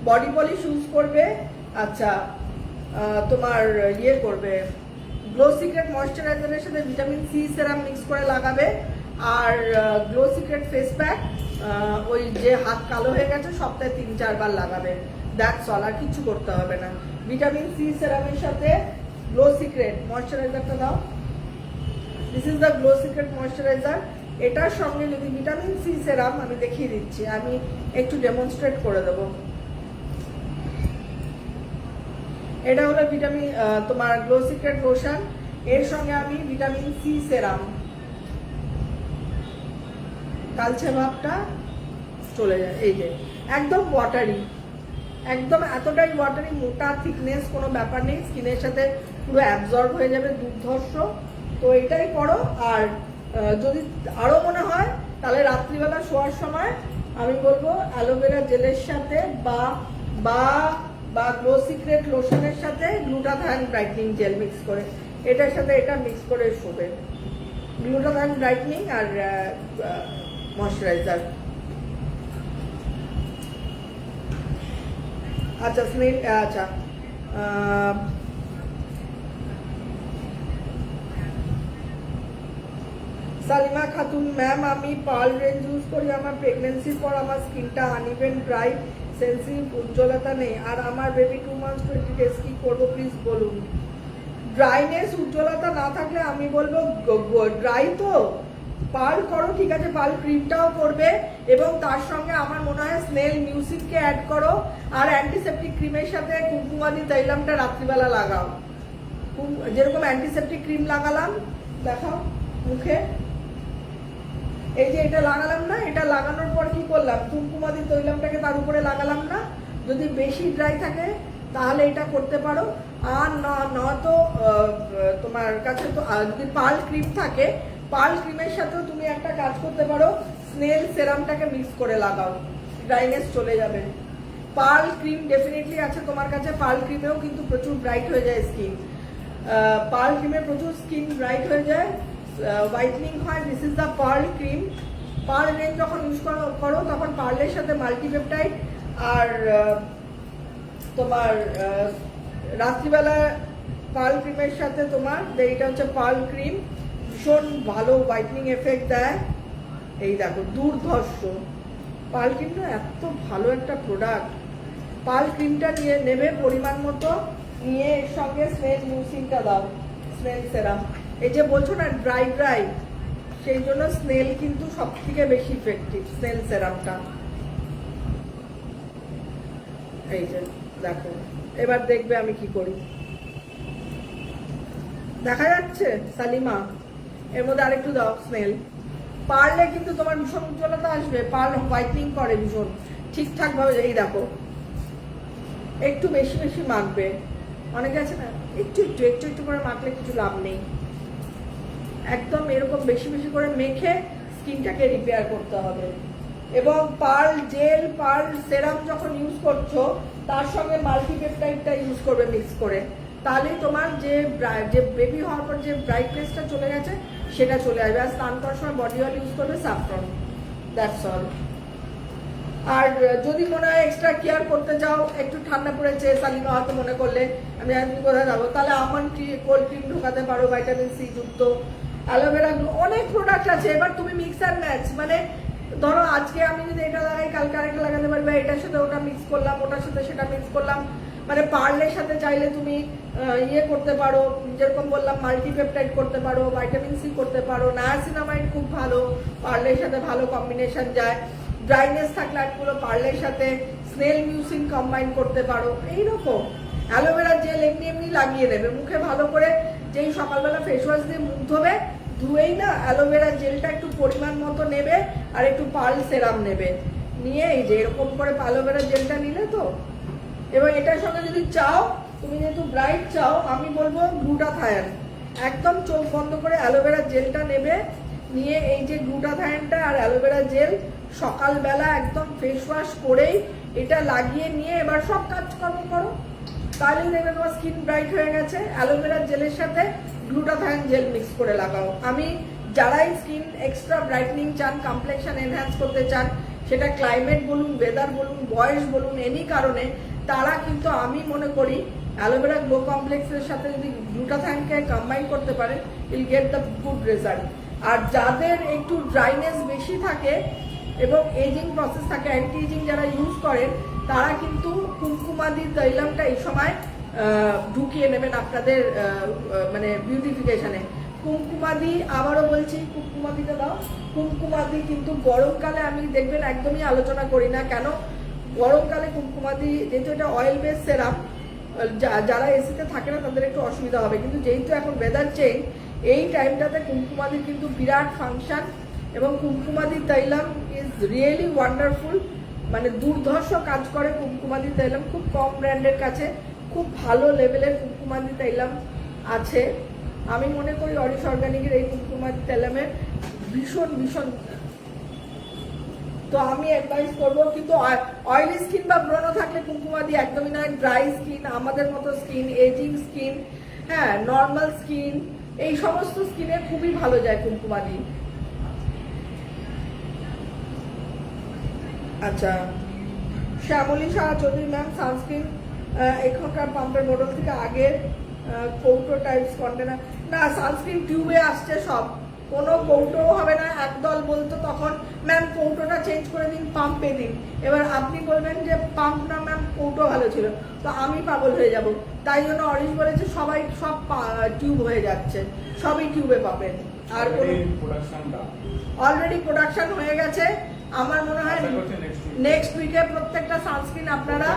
S1: বডি পলিশ ইউজ করবে। আচ্ছা, তোমার ইয়ে করবে, গ্লো সিক্রেট ময়শ্চারাইজারের সাথে ভিটামিন সি সেরাম মিক্স করে লাগাবে। আর গ্লো সিক্রেট ফেস প্যাক, ওই যে হাত কালো হয়ে গেছে সপ্তাহে 3-4 বার লাগাবে। দ্যাটস অল, আর কিছু করতে হবে না। ভিটামিন সি সেরামের সাথে গ্লো সিক্রেট ময়শ্চারাইজারটা দাও। This is the glow secret moisturiser. এটার সঙ্গে যদি ভিটামিন সি সেরাম, আমি দেখিয়ে দিচ্ছি, আমি একটু ডেমনস্ট্রেট করে দেবো। এটা হলো ভিটামিন তোমার গ্লো সিক্রেট লোশন, এর সঙ্গে আমি ভিটামিন সি সেরাম, কালচে ভাবটা চলে যায়। এই যে একদম ওয়াটারি, একদম এতটাই ওয়াটারি, মোটা থিকনেস কোনো ব্যাপার নেই, স্কিনের সাথে পুরো অ্যাবজর্ব হয়ে যাবে, দুর্ধর্ষ। তো এটাই করো। আর যদি আরো মনে হয় তাহলে রাত্রিবেলা শোয়ার সময় আমি বলবো অ্যালোভেরা জেলের সাথে বা বা বা গ্লো সিক্রেট লোশনের সাথে গ্লুটাথায়ন ব্রাইটনিং জেল মিক্স করে, এটার সাথে এটা মিক্স করে শোবে। গ্লুটাথায়ন ব্রাইটনিং আর ময়শ্চারাইজার। আচ্ছা স্নেল, আচ্ছা সালিমা খাতুন ম্যাম, আমি পার্ল রেঞ্জ ইউজ করি। আমার প্রেগনেন্সির পর আমার স্কিনটা আনইভেন, ড্রাই, সেন্সিটিভ, উজ্জ্বলতা নেই। আর আমার বেবি 2 months 20 days, কি করবো প্লিজ বলুন? ড্রাইনেস, উজ্জ্বলতা না থাকলে আমি বলবো ড্রাই তো পার্ল করো, ঠিক আছে, পার্ল ক্রিমটাও করবে, এবং তার সঙ্গে আমার মনে হয় স্নেল মিউজিককে অ্যাড করো। আর অ্যান্টিসেপটিক ক্রিমের সাথে কুমকুমাদি তৈলামটা রাত্রিবেলা লাগাও। যেরকম অ্যান্টিসেপটিক ক্রিম লাগালাম, দেখাও মুখে, এই যে এটা লাগালাম না, এটা লাগানোর পর কি করলাম, কুমকুমাদি তৈলামটাকে তার উপরে লাগালাম না। যদি বেশি ড্রাই থাকে তাহলে এটা করতে পারো। আর নয়তো তোমার কাছে তো যদি পার্ল ক্রিম থাকে, পার্ল ক্রিমের সাথেও তুমি একটা কাজ করতে পারো, স্নেল সেরামটাকে মিক্স করে লাগাও, ড্রাইনেস চলে যাবে। পার্ল ক্রিম ডেফিনেটলি আছে তোমার কাছে, পার্ল ক্রিমেও কিন্তু প্রচুর ব্রাইট হয়ে যায় স্কিন। পার্ল ক্রিমে প্রচুর স্কিন ব্রাইট হয়ে যায়, হোয়াইটনিং হয়। This is the pearl cream. Pearl range যখন ইউজ করো তখন পার্লের সাথে মাল্টিপেপটাইড আর তোমার রাত্রিবেলা পার্ল ক্রিমের সাথে তোমার এইটা হচ্ছে পার্ল ক্রিম, ভীষণ ভালো হোয়াইটনিং এফেক্ট দেয়। এই দেখো দুর্ধর্ষ পার্ল ক্রিমটা এত ভালো একটা প্রোডাক্ট। পার্ল ক্রিমটা নিয়ে নেবে পরিমাণ মতো, নিয়ে এর সঙ্গে স্নেল মিউসিনটা দাও, স্নেল সেরাম। এই যে বলছো না ড্রাই ড্রাই, সেই জন্য স্নেল কিন্তু সব থেকে বেশি ইফেক্টিভ, স্নেল সেরামটা। এই যে দেখো, এবার দেখবে আমি কি করি, দেখা যাচ্ছে সালিমা? এর মধ্যে আরেকটু দাও স্নেল। পারলে কিন্তু তোমার ভীষণ উজ্জ্বলতা আসবে, পার্ল হোয়াইটনিং করে ভীষণ ঠিকঠাক ভাবে। এই দেখো একটু বেশি বেশি মাখবে, অনেকে আছে না একটু একটু একটু একটু করে মাখলে কিছু লাভ নেই। একদম এরকম বেশি বেশি করে মেখে স্কিনটাকে রিপেয়ার করতে হবে। এবং পার্ল জেল, পার্ল সেরাম যখন ইউজ করছো তার সঙ্গে মাল্টিপেপটাইডটা ইউজ করবে মিক্স করে, তাহলেই তোমার যে বেবি হওয়ার পর যে ব্রাইটনেসটা চলে গেছে সেটা চলে আসবে। আর স্নান করার সময় বডি অয়েল ইউজ করবে সাফরন, দ্যাটস অল। আর যদি মনে হয় এক্সট্রা কেয়ার করতে চাও, একটু ঠান্ডা পড়েছে সালিমা হয়তো মনে করলে আমি একদিন কোথায় যাবো, তাহলে আমন্ড কোল্ড ক্রিম ঢোকাতে পারো, ভাইটামিন সি যুক্ত, অ্যালোভেরা, অনেক প্রোডাক্ট আছে। এবার তুমি মিক্স অ্যান্ড ম্যাচ, মানে ধরো আজকে আমি যদি এটা লাগাই কালকে আরেকটা লাগাতে পারবে, এটার সাথে ওটা মিক্স করলাম, ওটার সাথে সেটা মিক্স করলাম। মানে পার্লের সাথে চাইলে তুমি ইয়ে করতে পারো, যেরকম বললাম মাল্টিপেপটাইড করতে পারো, ভাইটামিন সি করতে পারো, নায়াসিনামাইড খুব ভালো, পার্লের সাথে ভালো কম্বিনেশন যায়। ড্রাইনেস থাকলে একগুলো পার্লের সাথে স্নেল মিউসিন কম্বাইন করতে পারো। এইরকম অ্যালোভেরা জেল এমনি এমনি লাগিয়ে দেবে মুখে ভালো করে। যেই সকালবেলা ফেস ওয়াশ দিয়ে মুখ ধোবে, ধুয়েই না অ্যালোভেরা জেলটা একটু পরিমাণ মতো নেবে আর একটু পার্ল সেরাম নেবে, নিয়ে এই যে এরকম করে অ্যালোভেরা জেলটা নিলে তো। এবং এটার সঙ্গে যদি চাও, তুমি যেহেতু ব্রাইট চাও, আমি বলবো গ্লুটাথায়ন, একদম চোখ বন্ধ করে অ্যালোভেরা জেলটা নেবে, নিয়ে এই যে গ্লুটাথায়নটা আর অ্যালোভেরা জেল সকালবেলা একদম ফেস ওয়াশ করেই এটা লাগিয়ে নিয়ে এবার সব কাজকর্ম করো, তাহলেই দেখবে তোমার স্কিন ব্রাইট হয়ে গেছে। অ্যালোভেরা জেলের সাথে গ্লুটাথায়ন জেল মিক্স করে লাগাও। আমি যারাই স্কিন এক্সট্রা ব্রাইটনিং চান, কমপ্লেকশন এনহ্যান্স করতে চান, সেটা ক্লাইমেট বলুন, ওয়েদার বলুন, বয়স বলুন, এনি কারণে, তারা কিন্তু আমি মনে করি অ্যালোভেরা গ্লো কমপ্লেক্সের সাথে যদি গ্লুটাথায়নকে কম্বাইন করতে পারেন, will get the good result. আর যাদের একটু ড্রাইনেস বেশি থাকে এবং এজিং প্রসেস থাকে, অ্যান্টি এজিং যারা ইউজ করেন, তারা কিন্তু কুমকুমাদি তৈলামটা এই সময় ঢুকিয়ে নেবেন আপনাদের মানে বিউটিফিকেশনে। কুমকুমাদি, আবারও বলছি কুমকুমাদিটা দাও। কুমকুমাদি কিন্তু গরমকালে আমি দেখবেন একদমই আলোচনা করি না, কেন গরমকালে কুমকুমাদি যেহেতু এটা অয়েল বেস সেরাম, যারা এসিতে থাকে না তাদের একটু অসুবিধা হবে, কিন্তু যেহেতু এখন ওয়েদার চেঞ্জ, এই টাইমটাতে কুমকুমাদির কিন্তু বিরাট ফাংশন। এবং কুমকুমাদি তৈলাম ইজ রিয়েলি ওয়ান্ডারফুল, মানে দুর্ধর্ষ কাজ করে কুমকুমাদি তৈলাম। খুব কম ব্র্যান্ডের কাছে খুব ভালো লেভেলের কুমকুমাদি তৈলাম আছে। আমি মনে করি অরিশ অর্গানিকের এই কুমকুমাদি তৈলামের ভীষণ ভীষণ, তো আমি অ্যাডভাইস করবো। কিন্তু অয়েলি স্কিন বা ব্রণ থাকলে কুমকুমাদি একদমই নয়। ড্রাই স্কিন, আমাদের মতো স্কিন, এজিং স্কিন, হ্যাঁ নর্মাল স্কিন, এই সমস্ত স্কিনে খুবই ভালো যায় কুমকুমাদি। আচ্ছা, শ্যামলী শাহ চৌধুরী ম্যাম, সানস্ক্রিন এখনকার পাম্পের মডেল থেকে আগের কৌটো টাইপস কন্টেনার, না সানস্ক্রিন টিউবে আসছে সব, কোনো কৌটো হবে না। একদল বলতো তখন ম্যাম কৌটোটা চেঞ্জ করে দিন, পাম্পে দিন। এবার আপনি বলবেন যে পাম্প না ম্যাম কৌটো ভালো ছিল, তো আমি পাগল হয়ে যাব। তাই জন্য অরিশ বলেছে সবাই সব টিউব হয়ে যাচ্ছে, সবই টিউবে পাবেন। আর অলরেডি প্রোডাকশন হয়ে গেছে। আমার মনে হয় নেক্সট উইকে প্রত্যেকটা সানস্ক্রিন আপনারা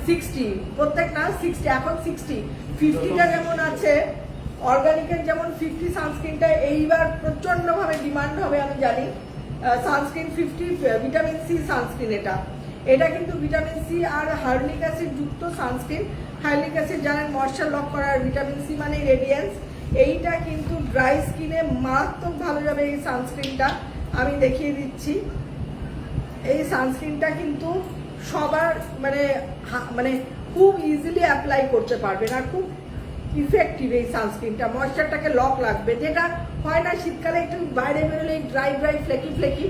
S1: 60, প্রত্যেক না 60, এখন 60, 50টা যেমন আছে অর্গানিকের, যেমন 50 সানস্ক্রিনটা এইবার প্রচন্ড ভাবে ডিমান্ড হবে আমি জানি। সানস্ক্রিন 50 ভিটামিন সি সানস্ক্রিন, এটা কিন্তু ভিটামিন সি আর হার্লিক অ্যাসিড যুক্ত সানস্ক্রিন। হার্লিক অ্যাসিড জানেন ময়েশ্চার লক করার, ভিটামিন সি মানে রেডিয়েন্স। এইটা কিন্তু ড্রাই স্কিনে মারাত্মক ভালো যাবে এই সানস্ক্রিনটা, আমি দেখিয়ে দিচ্ছি। এই সানস্ক্রিনটা কিন্তু সবার মানে মানে খুব ইজিলি অ্যাপ্লাই করতে পারবেন, আর খুব ইফেক্টিভ এই সানস্ক্রিনটা। ময়েশ্চারটাকে লক লাগবে, যেটা হয় না শীতকালে একটু বাইরে বেরোলে ড্রাই ড্রাই ফ্লেকি ফ্লেকি।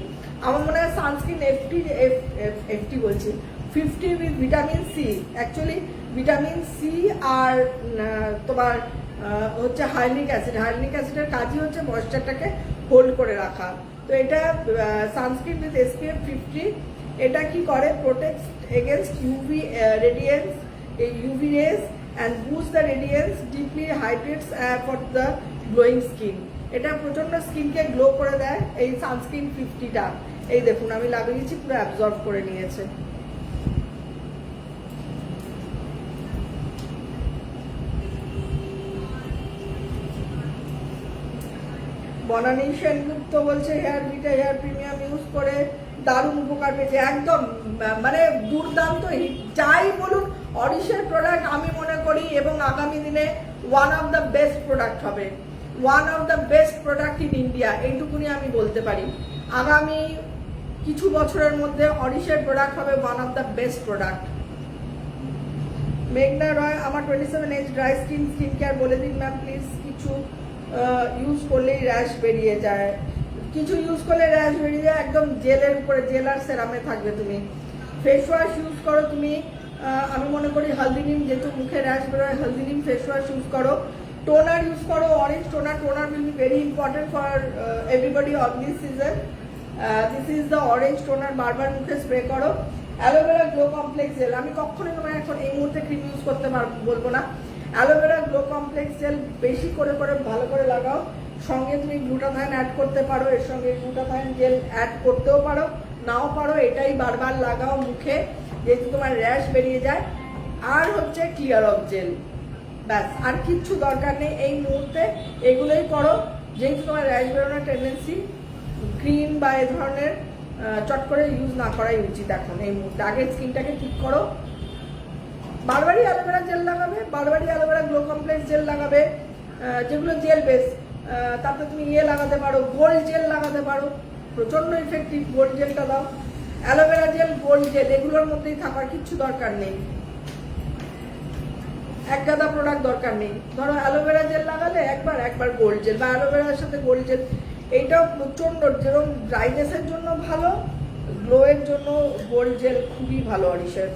S1: আমার মনে হয় সানস্ক্রিন এফটি বলছি 50 with vitamin C, actually vitamin C আর তোমার হচ্ছে হাইলিক অ্যাসিড। হাইলিক অ্যাসিডের কাজই হচ্ছে ময়েশ্চারটাকে হোল্ড করে রাখা। তো এটা সানস্ক্রিন উইথ SPF 50, এটা কি করে, protects against UV radiance, UV rays and boost the radiance, deeply hydrates for the glowing skin. এটা প্রচন্ড স্কিনকে গ্লো করে দেয় এই সানস্ক্রিন 50টা। এই দেখুন আমি লাগিয়েছি, পুরো অ্যাবজর্ব করে নিয়েছে। বনানী সেনগুপ্ত বলছে hair beta hair premium use করে দারুণ উপকার পেয়েছে, একদম মানে দুর্দান্ত হিট। যাই বলুন অরিশের প্রোডাক্ট আমি মনে করি এবং আগামী দিনে one of the best product হবে, one of the best product in India, এইটুকুনি আমি বলতে পারি। আগামী কিছু বছরের মধ্যে অরিশের প্রোডাক্ট হবে one of the best product. মেঘনা রয়, আমার 27 age, dry skin, skin care বলে দিন ম্যাম প্লিজ। কিছু ইউজ করলেই র্যাশ বেরিয়ে যায়, কিছু ইউজ করলে র্যাশ বেরিয়ে যায়, একদম জেলের উপরে, জেল আর সেরামে থাকবে। তুমি ফেস ওয়াশ ইউজ করো, তুমি আমি মনে করি হলদি নিম, যেহেতু মুখে র্যাশ বেরোয়, হলদি নিম ফেস ওয়াশ ইউজ করো। টোনার ইউজ করো, orange toner. Toner will be very important for everybody of this season. This is the orange toner, বারবার মুখে স্প্রে করো। অ্যালোভেরা গ্লো কমপ্লেক্স জেল, আমি কখনোই তোমায় এখন এই মুহূর্তে ক্রিম ইউজ করতে বলবো না। অ্যালোভেরা গ্লো কমপ্লেক্স জেল বেশি করে ভালো করে লাগাও। সঙ্গে তুমি গ্লুটাথাইন অ্যাড করতে পারো, এর সঙ্গে গ্লুটাথাইন জেল অ্যাড করতেও পারো, নাও পারো, এটাই বারবার লাগাও মুখে, যেহেতু তোমার র্যাশ বেরিয়ে যায়। আর হচ্ছে ক্লিয়ার অফ জেল, ব্যাস, আর কিচ্ছু দরকার নেই এই মুহূর্তে, এগুলোই করো। যেহেতু তোমার র্যাশ বেরোনোর টেন্ডেন্সি, ক্রিম বা এ ধরনের চট করে ইউজ না করাই উচিত এখন এই মুহূর্তে। আগের স্কিনটাকে ঠিক করো। বারবারই অ্যালোভেরা জেল লাগাবে, বারবারই অ্যালোভেরা গ্লো কমপ্লেক্স জেল লাগাবে, যেগুলো জেল বেস। তারপরে তুমি লাগাতে পারো, গোল্ড জেল লাগাতে পারো, প্রচন্ড ইফেক্টিভ, গোল্ড জেলটা দাও। অ্যালোভেরা জেল, গোল্ড জেল, এগুলোর মধ্যেই থাকার কিচ্ছু দরকার নেই, এক গাদা প্রোডাক্ট দরকার নেই। ধরো অ্যালোভেরা জেল লাগালে একবার গোল্ড জেল, বা অ্যালোভেরার সাথে গোল্ড জেল, এইটাও প্রচন্ড, যেরকম ড্রাইনেসের জন্য ভালো, গ্লোয়ের জন্য গোল্ড জেল খুবই ভালো। অরিশের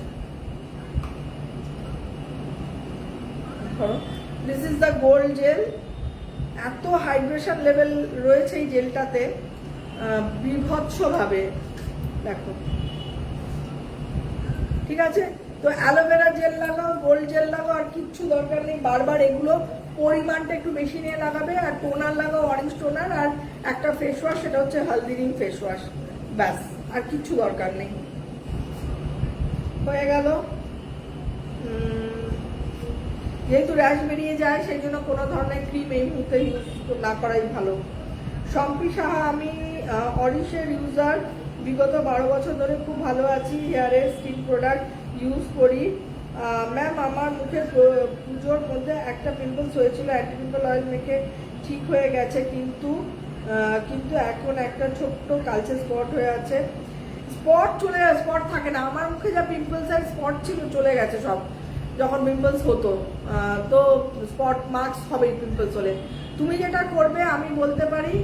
S1: this is the gold gel. এত হাইড্রেশন লেভেল রয়েছে এই জেলটাতে বিভৎসভাবে, দেখো, ঠিক আছে? তো অ্যালোভেরা জেল লাগাও, গোল্ড জেল লাগাও, আর কিচ্ছু দরকার নেই। বারবার এগুলো পরিমাণটা একটু বেশি নিয়ে লাগাবে। আর টোনার লাগাও, অরেঞ্জ টোনার, আর একটা ফেস ওয়াশ, সেটা হচ্ছে হলদিরিং ফেস ওয়াশ, ব্যাস, আর কিচ্ছু দরকার নেই। হয়ে গেল। যেহেতু র্যাশ বেরিয়ে যায়, সেই জন্য কোনো ধরনের ক্রিম এই মুহূর্তে ইউজ না করাই ভালো। শম্পি সাহা, আমি অরিশের ইউজার, বিগত 12 বছর ধরে খুব ভালো আছি, হেয়ারের স্কিন প্রোডাক্ট ইউজ করি। ম্যাম, আমার মুখে পুজোর মধ্যে একটা পিম্পলস হয়েছিল, অ্যান্টি পিম্পল অয়েল মেখে ঠিক হয়ে গেছে, কিন্তু এখন একটা ছোট্ট কালচে স্পট হয়ে আছে। স্পট চলে যায়, স্পট থাকে না। আমার মুখে যা পিম্পলস আর স্পট ছিল চলে গেছে সব, যখন পিম্পলস হতো। তো স্পট মার্কস হবেই পিম্পলস হলে। তুমি যেটা করবে, আমি বলতে পারি,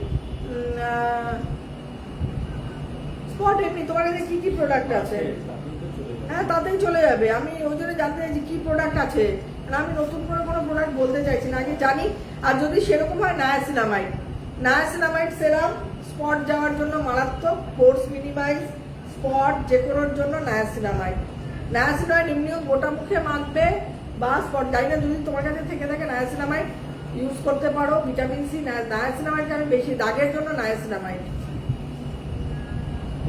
S1: স্পট এমনি তোমার কাছে কি কি প্রোডাক্ট আছে? হ্যাঁ, তাতেই চলে যাবে। আমি ওই জন্য জানতে চাইছি কি প্রোডাক্ট আছে, আমি নতুন করে কোনো প্রোডাক্ট বলতে চাইছি না, আগে জানি। আর যদি সেরকম হয়, নায়াসিনামাইড সেরাম স্পট যাওয়ার জন্য মারাত্মক, পোর্স মিনিমাইজ, স্পট যে কোনোর জন্য নায়াসিনামাইড এমনিও গোটা মুখে মাখবে, বা স্পট, জানি না, যদি তোমার কাছে থেকে থাকে নায়াসিনামাইড ইউজ করতে পারো। ভিটামিন সি, নায়াসিনামাইডটা আমি বেশি, দাগের জন্য niacinamide.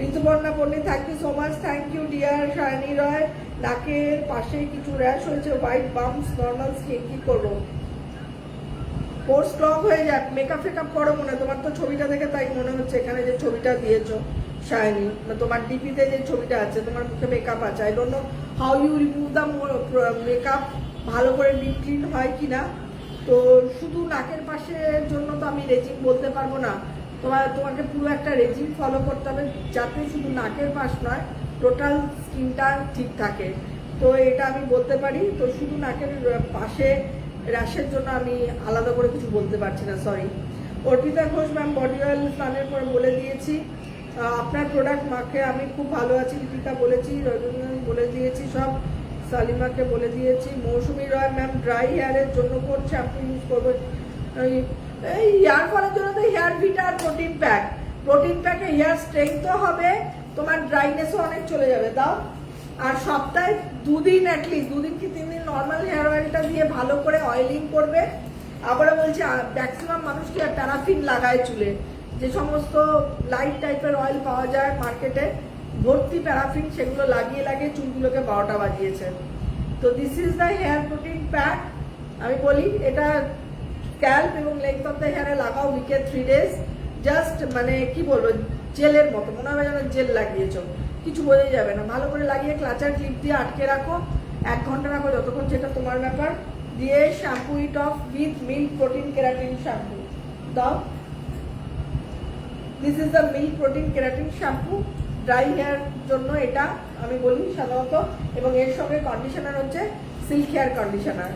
S1: Rituparna Pandit, thank you so much, thank you dear. Shaini Roy, নাকের পাশে কিছু র্যাশ হয়েছে, হোয়াইট বাম্পস, নর্মাল স্কিন, কি করবো? পোর্স ক্লগ হয়ে যায়, মেকআপ ফেকআপ করো মনে, তোমার তো ছবিটা দেখে তাই মনে হচ্ছে, এখানে যে ছবিটা দিয়েছো শাইনি, তোমার ডিপিতে যে ছবিটা আছে, তোমার মুখে মেকআপ আছে। I don't know how you remove the makeup, ভালো করে ডিপ ক্লিন হয় কিনা। তো শুধু নাকের পাশের জন্য তো আমি রেজিম বলতে পারবো না, তোমাকে পুরো একটা রেজিম ফলো করতে হবে, যাতে শুধু নাকের পাশ নয়, টোটাল স্কিনটা ঠিক থাকে। তো এটা আমি বলতে পারি। তো শুধু নাকের পাশে র্যাশের জন্য আমি আলাদা করে কিছু বলতে পারছি না, sorry. Arpita Ghosh ma'am, body oil স্নানের পর বলে দিয়েছি, আপনার প্রোডাক্ট মাখে আমি খুব ভালো আছি। দীপিকা বলেছি, রজনীগঞ্জ বলে দিয়েছি সব, সালিমাকে বলে দিয়েছি। মৌসুমী রয় ম্যাম, ড্রাই হেয়ারের জন্য কোন শ্যাম্পু ইউজ করবো? এই হেয়ার ফলের জন্য তো হেয়ার ভিটা আর প্রোটিন প্যাকে হেয়ার স্ট্রেংথও হবে, তোমার ড্রাইনেসও অনেক চলে যাবে। দাও, আর সপ্তাহে 2 দিন, অ্যাটলিস্ট 2 দিন কি 3 দিন নর্মাল হেয়ার অয়েলটা দিয়ে ভালো করে অয়েলিং করবে। আবারও বলছি, ম্যাক্সিমাম মানুষ কি আর প্যারাফিন লাগায় চুলে, যে সমস্ত লাইট টাইপের অয়েল পাওয়া যায় মার্কেটে, ভর্তি প্যারাফিন, সেগুলো লাগিয়ে চুলগুলোকে 12টা বাজিয়েছে। তো this is the hair protein pack. আমি বলি, এটা স্ক্যাল্প এবং লেন্থ অফ দ্য হেয়ারে লাগাও উইকে 3 days, জাস্ট মানে কি বলবো, জেলের মতো মনে হবে, যেন জেল লাগিয়েছো, কিছু বোঝাই যাবে না। ভালো করে লাগিয়ে ক্লাচার ক্লিপ দিয়ে আটকে রাখো, 1 ঘন্টা রাখো, যতক্ষণ, সেটা তোমার ব্যাপার। দিয়ে shampoo it off with milk protein keratin shampoo দাও। This is the milk protein keratin shampoo, dry hair জন্য এটা আমি বলি সাধারণত। এবং এর সঙ্গে কন্ডিশনার হচ্ছে সিল্ক হেয়ার কন্ডিশনার,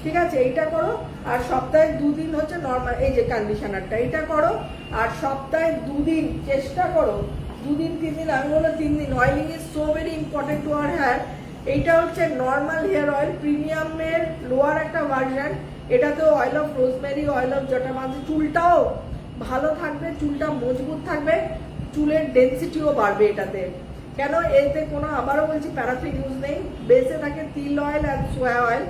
S1: ঠিক আছে? এইটা করো। আর সপ্তাহে 2 দিন হচ্ছে নর্মাল, এই যে কন্ডিশনারটা, এটা করো। আর সপ্তাহে 2 দিন চেষ্টা করো, 2 দিন 3 দিন, আমি বলো 3 দিন। Oiling is so very important to our hair. এইটা হচ্ছে নর্মাল হেয়ার অয়েল, প্রিমিয়ামের লোয়ার একটা ভার্সন। এটাতে oil of rosemary, oil of jatamansi, চুলটাও ভালো থাকবে, চুলটা মজবুত থাকবে, চুলের ডেন্সিটিও বাড়বে এটাতে। কেন, এতে কোনো, আবারও বলছি, প্যারাফিন ইউজ নেই, বেসে থাকে তিল অয়েল আর সোয়া অয়েল,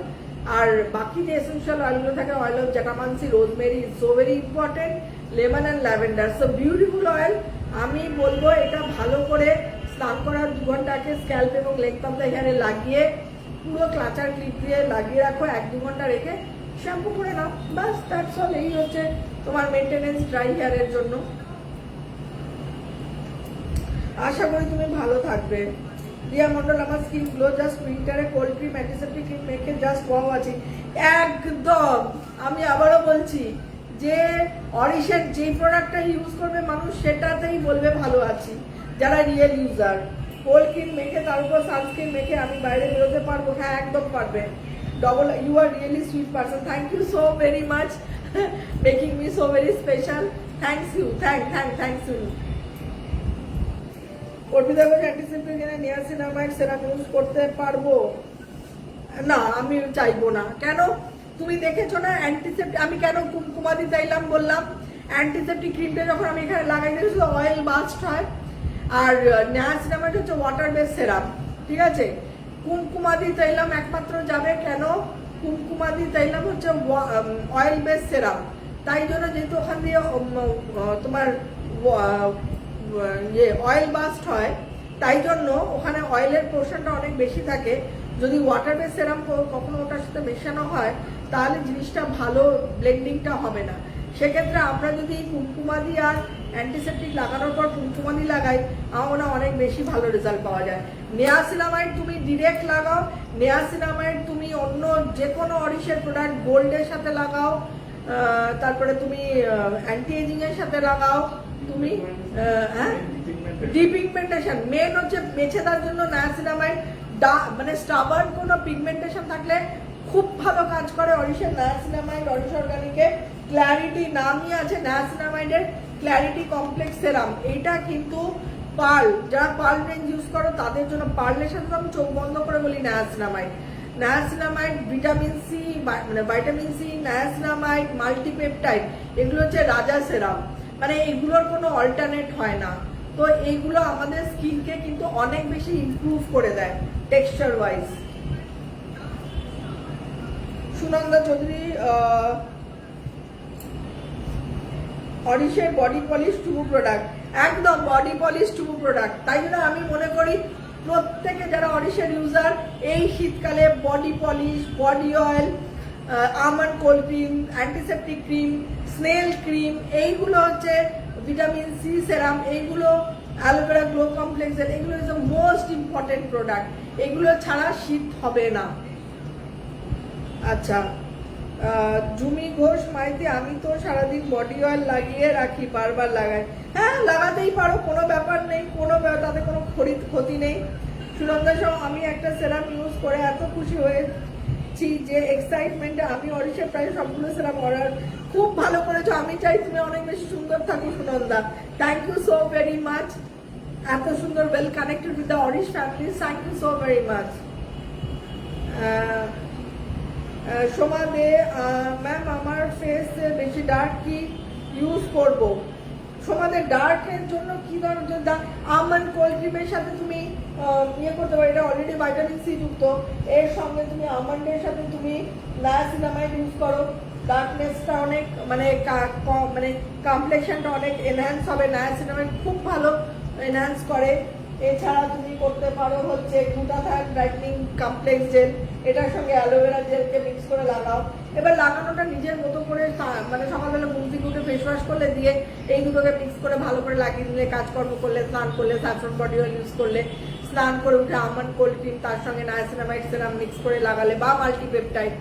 S1: আর বাকি যে এসেনশিয়াল অয়েলগুলো থাকে, oil of jatamansi, rosemary, so very important, lemon and lavender, so beautiful oil. আমি বলবো এটা ভালো করে স্নান করার 2 ঘন্টা আগে স্ক্যাল্প এবং লেন্থ অফ দ্য হেয়ারে লাগিয়ে, পুরো ক্লাচার ক্লিপ দিয়ে লাগিয়ে রাখো, 1-2 ঘন্টা রেখে শ্যাম্পু করে নাও, বাস, দ্যাটস অল। এই হচ্ছে তোমার মেনটেনেন্স ড্রাই হেয়ারের জন্য। আশা করি তুমি ভালো থাকবে। রিয়া মন্ডল, আমার স্কিন গ্লো জাস্ট উইন্টারে কোল্ড ক্রিম অ্যান্টিসেপ্টিক ক্রিম মেখে জাস্ট ওয়াও আছি। একদম, আমি আবারও বলছি যে অরিশের যে প্রোডাক্টটা ইউজ করবে মানুষ সেটাতেই বলবে ভালো আছি, যারা রিয়েল ইউজার। কোল্ড ক্রিম মেখে তার উপর সানস্ক্রিন মেখে আমি বাইরে বেরোতে পারবো? হ্যাঁ, একদম পারবে। Double, you are really sweet person, thank you so very much, making me so very special, thanks you, thanks you. Arpita Ghosh, antiseptic niacinamide serum use করতে পারবো না? আমি চাইবো না। কেন? তুমি দেখেছো না অ্যান্টিসেপ্টিক, আমি কেন কুমকুমাদি চাইলাম বললাম, অ্যান্টিসেপ্টিক ক্রিমটা যখন আমি এখানে লাগাই দিয়েছি অয়েল বাস্ট হয়, আর নিয়াসিনামাইড হচ্ছে ওয়াটার বেস সেরাম, ঠিক আছে? কুমকুমাদি চাইলাম একমাত্র যাবে কেন, কুমকুমাদি চাইলাম হচ্ছে অয়েল বেস সেরাম, তাই জন্য যেহেতু ওখান দিয়ে তোমার অয়েল বাস্ট হয়, তাই জন্য ওখানে অয়েলের পোর্শনটা অনেক বেশি থাকে। যদি ওয়াটার বেস সেরাম কখনো ওটার সাথে মেশানো হয় তাহলে জিনিসটা ভালো ব্লেন্ডিংটা হবে না। সেক্ষেত্রে আমরা যদি কুমকুমাদি আর অ্যান্টিসেপ্টিক লাগানোর পর কুমকুমাদি লাগাই, আমার অনেক বেশি ভালো রেজাল্ট পাওয়া যায়। নিয়াসিনামাইড তুমি ডিরেক্ট লাগাও, নিয়াসিনামাইড তুমি অন্য যে কোনো অরিশের প্রোডাক্ট, গোল্ডের সাথে লাগাও, তারপরে তুমি অ্যান্টি এজিং এর সাথে লাগাও, তুমি হ্যাঁ, ডিপিগমেন্টেশন মেন হচ্ছে মেছেদার জন্য নিয়াসিনামাইড, মানে স্টাবার্ন কোনো পিগমেন্টেশন থাকলে খুব ভালো কাজ করে অরিশের নিয়াসিনামাইড। অরিশ অর্গানিকে ক্ল্যারিটি নামই আছে নিয়াসিনামাইডের, ক্ল্যারিটি কমপ্লেক্স সেরাম। এইটা কিন্তু পার্ল, যারা পার্ল রেঞ্জ ইউজ করো তাদের জন্য, পার্লের সাথে আমি চোখ বন্ধ করে বলি নিয়াসিনামাইড। নিয়াসিনামাইড, ভিটামিন সি, মানে ভাইটামিন সি, নিয়াসিনামাইড, মাল্টিপেপটাইড, এগুলো হচ্ছে রাজা সেরাম, মানে এগুলোর কোনো অল্টারনেট হয় না। তো এইগুলো আমাদের স্কিনকে কিন্তু অনেক বেশি ইমপ্রুভ করে দেয় টেক্সচার ওয়াইজ। সুনন্দা চৌধুরী, অরিশের বডি পলিশ টুবু প্রোডাক্ট, একদম বডি পলিশ টুবু প্রোডাক্ট। তাই জন্য আমি মনে করি প্রত্যেকে যারা অরিশের ইউজার এই শীতকালে body polish, body oil, almond cold cream, antiseptic cream, snail cream, এইগুলো হচ্ছে ভিটামিন সি সেরাম, এইগুলো অ্যালোভেরা গ্লো কমপ্লেক্সের, এগুলো is the most important product. এগুলো ছাড়া শীত হবে না। আচ্ছা, জুমি ঘোষ মাইতি, আমি তো সারাদিন বডি অয়েল লাগিয়ে রাখি, বারবার লাগাই। হ্যাঁ, লাগাতেই পারো, কোনো ব্যাপার নেই, তাতে কোনো ক্ষতি নেই। সুনন্দা সহ, আমি একটা সেরাম ইউজ করে এত খুশি হয়েছি যে এক্সাইটমেন্টে আমি অরিশের প্রায় সবগুলো সেরাম অর্ডার, খুব ভালো করেছো। আমি চাই তুমি অনেক বেশি সুন্দর থাকো Sunanda, thank you so very much. এত সুন্দর, well connected with the Orish family, thank you so very much. Soma De, ma'am আমার ফেস বেশি ডার্ক, কি ইউজ করব? সোমাদের ডার্কের জন্য কি ধরনের, আমন্ড কোল্ড ক্রিমের সাথে তুমি ইয়ে করতে পারো, এটা অলরেডি ভাইটামিন সি যুক্ত, এর সঙ্গে তুমি আমন্ডের সাথে তুমি নিয়াসিনামাইড ইউজ করো, ডার্কনেসটা অনেক মানে কমপ্লেকশনটা অনেক এনহ্যান্স হবে, নিয়াসিনামাইড খুব ভালো এনহ্যান্স করে। এছাড়া তুমি করতে পারো হচ্ছে গ্লুটাথায়ন ব্রাইটনিং কমপ্লেক্স জেল, এটার সঙ্গে অ্যালোভেরা জেলকে মিক্স করে লাগাও। এবার লাগানোটা নিজের মতো করে, মানে সকালবেলা ঘুম থেকে উঠে ফেস ওয়াশ করলে দিয়ে এই দুটোকে মিক্স করে ভালো করে লাগিয়ে দিলে, কাজকর্ম করলে, স্নান করলে, স্যাফরন বডি অয়েল ইউজ করলে, স্নান করে উঠে আমন্ড কোল্ড ক্রিম তার সঙ্গে নায়াসিনামাইড সেরাম মিক্স করে লাগালে, বা মাল্টিপেপটাইড,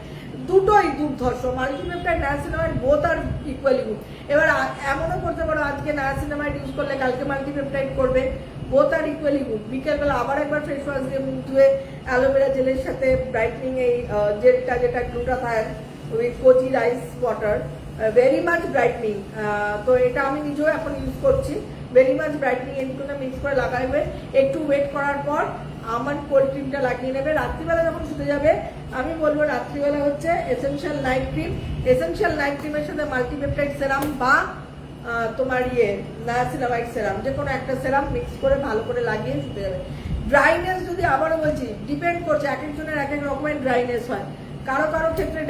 S1: দুটোই দুর্ধর্ষ। Multipeptide, niacinamide both are equally good. এবার এমনও করতে পারো আজকে নায়াসিনামাইড ইউজ করলে কালকে মাল্টিপেপটাইড করবে, বোথ আর ইকুয়ালি গুড। বিকেলবেলা আবার একবার ফেস ওয়াশ দিয়ে মুখ ধুয়ে অ্যালোভেরা জেলের সাথে ব্রাইটনিং এই জেলটা, যেটা glutathione with cosy rice water, very much brightening. তো এটা আমি নিজেও এখন ইউজ করছি, ভেরি মাচ ব্রাইটনিং। এই দুটোকে মিক্স করে লাগাইবে, একটু ওয়েট করার পর আমন্ড কোল্ড ক্রিমটা লাগিয়ে নেবে। রাত্রিবেলা যখন শুতে যাবে আমি বলবো রাত্রিবেলা হচ্ছে essential night cream, essential night ক্রিমের সাথে মাল্টিপেপটাইড সেরাম বা তোমার নায়াসিনামাইড সেরাম, যে কোনো একটা সেরাম মিক্স করে ভালো করে লাগিয়ে শুতে যাবে। ড্রাইনেস যদি আবারও বলছি ডিপেন্ড করছে, এক একজনের এক এক রকমের ড্রাইনেস হয়। কারো কারো ক্ষেত্রে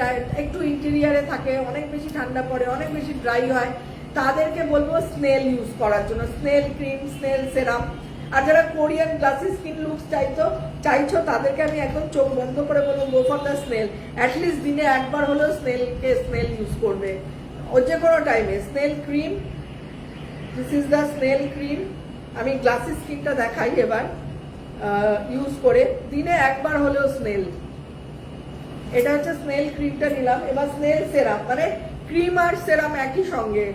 S1: একটু ইন্টেরিয়ারে থাকে, অনেক বেশি ঠান্ডা পড়ে, অনেক বেশি ড্রাই হয়, তাদেরকে বলবো স্নেল ইউজ করার জন্য, স্নেল ক্রিম, স্নেল সেরাম। আর যারা কোরিয়ান গ্লাসি স্কিন লুকস চাইছো তাদেরকে আমি একদম চোখ বন্ধ করে বলবো go for the snail. At least দিনে একবার হলেও স্নেল ইউজ করবে, ও যে কোনো টাইমে। Snail cream, this is the snail cream. আমি গ্লাসি স্কিনটা দেখাই এবার ইউজ করে, দিনে একবার হলেও স্নেল। এটা হচ্ছে স্নেল ক্রিমটা নিলাম। এবার স্নেল সেরাম, মানে ক্রিম আর সেরাম একই সঙ্গে,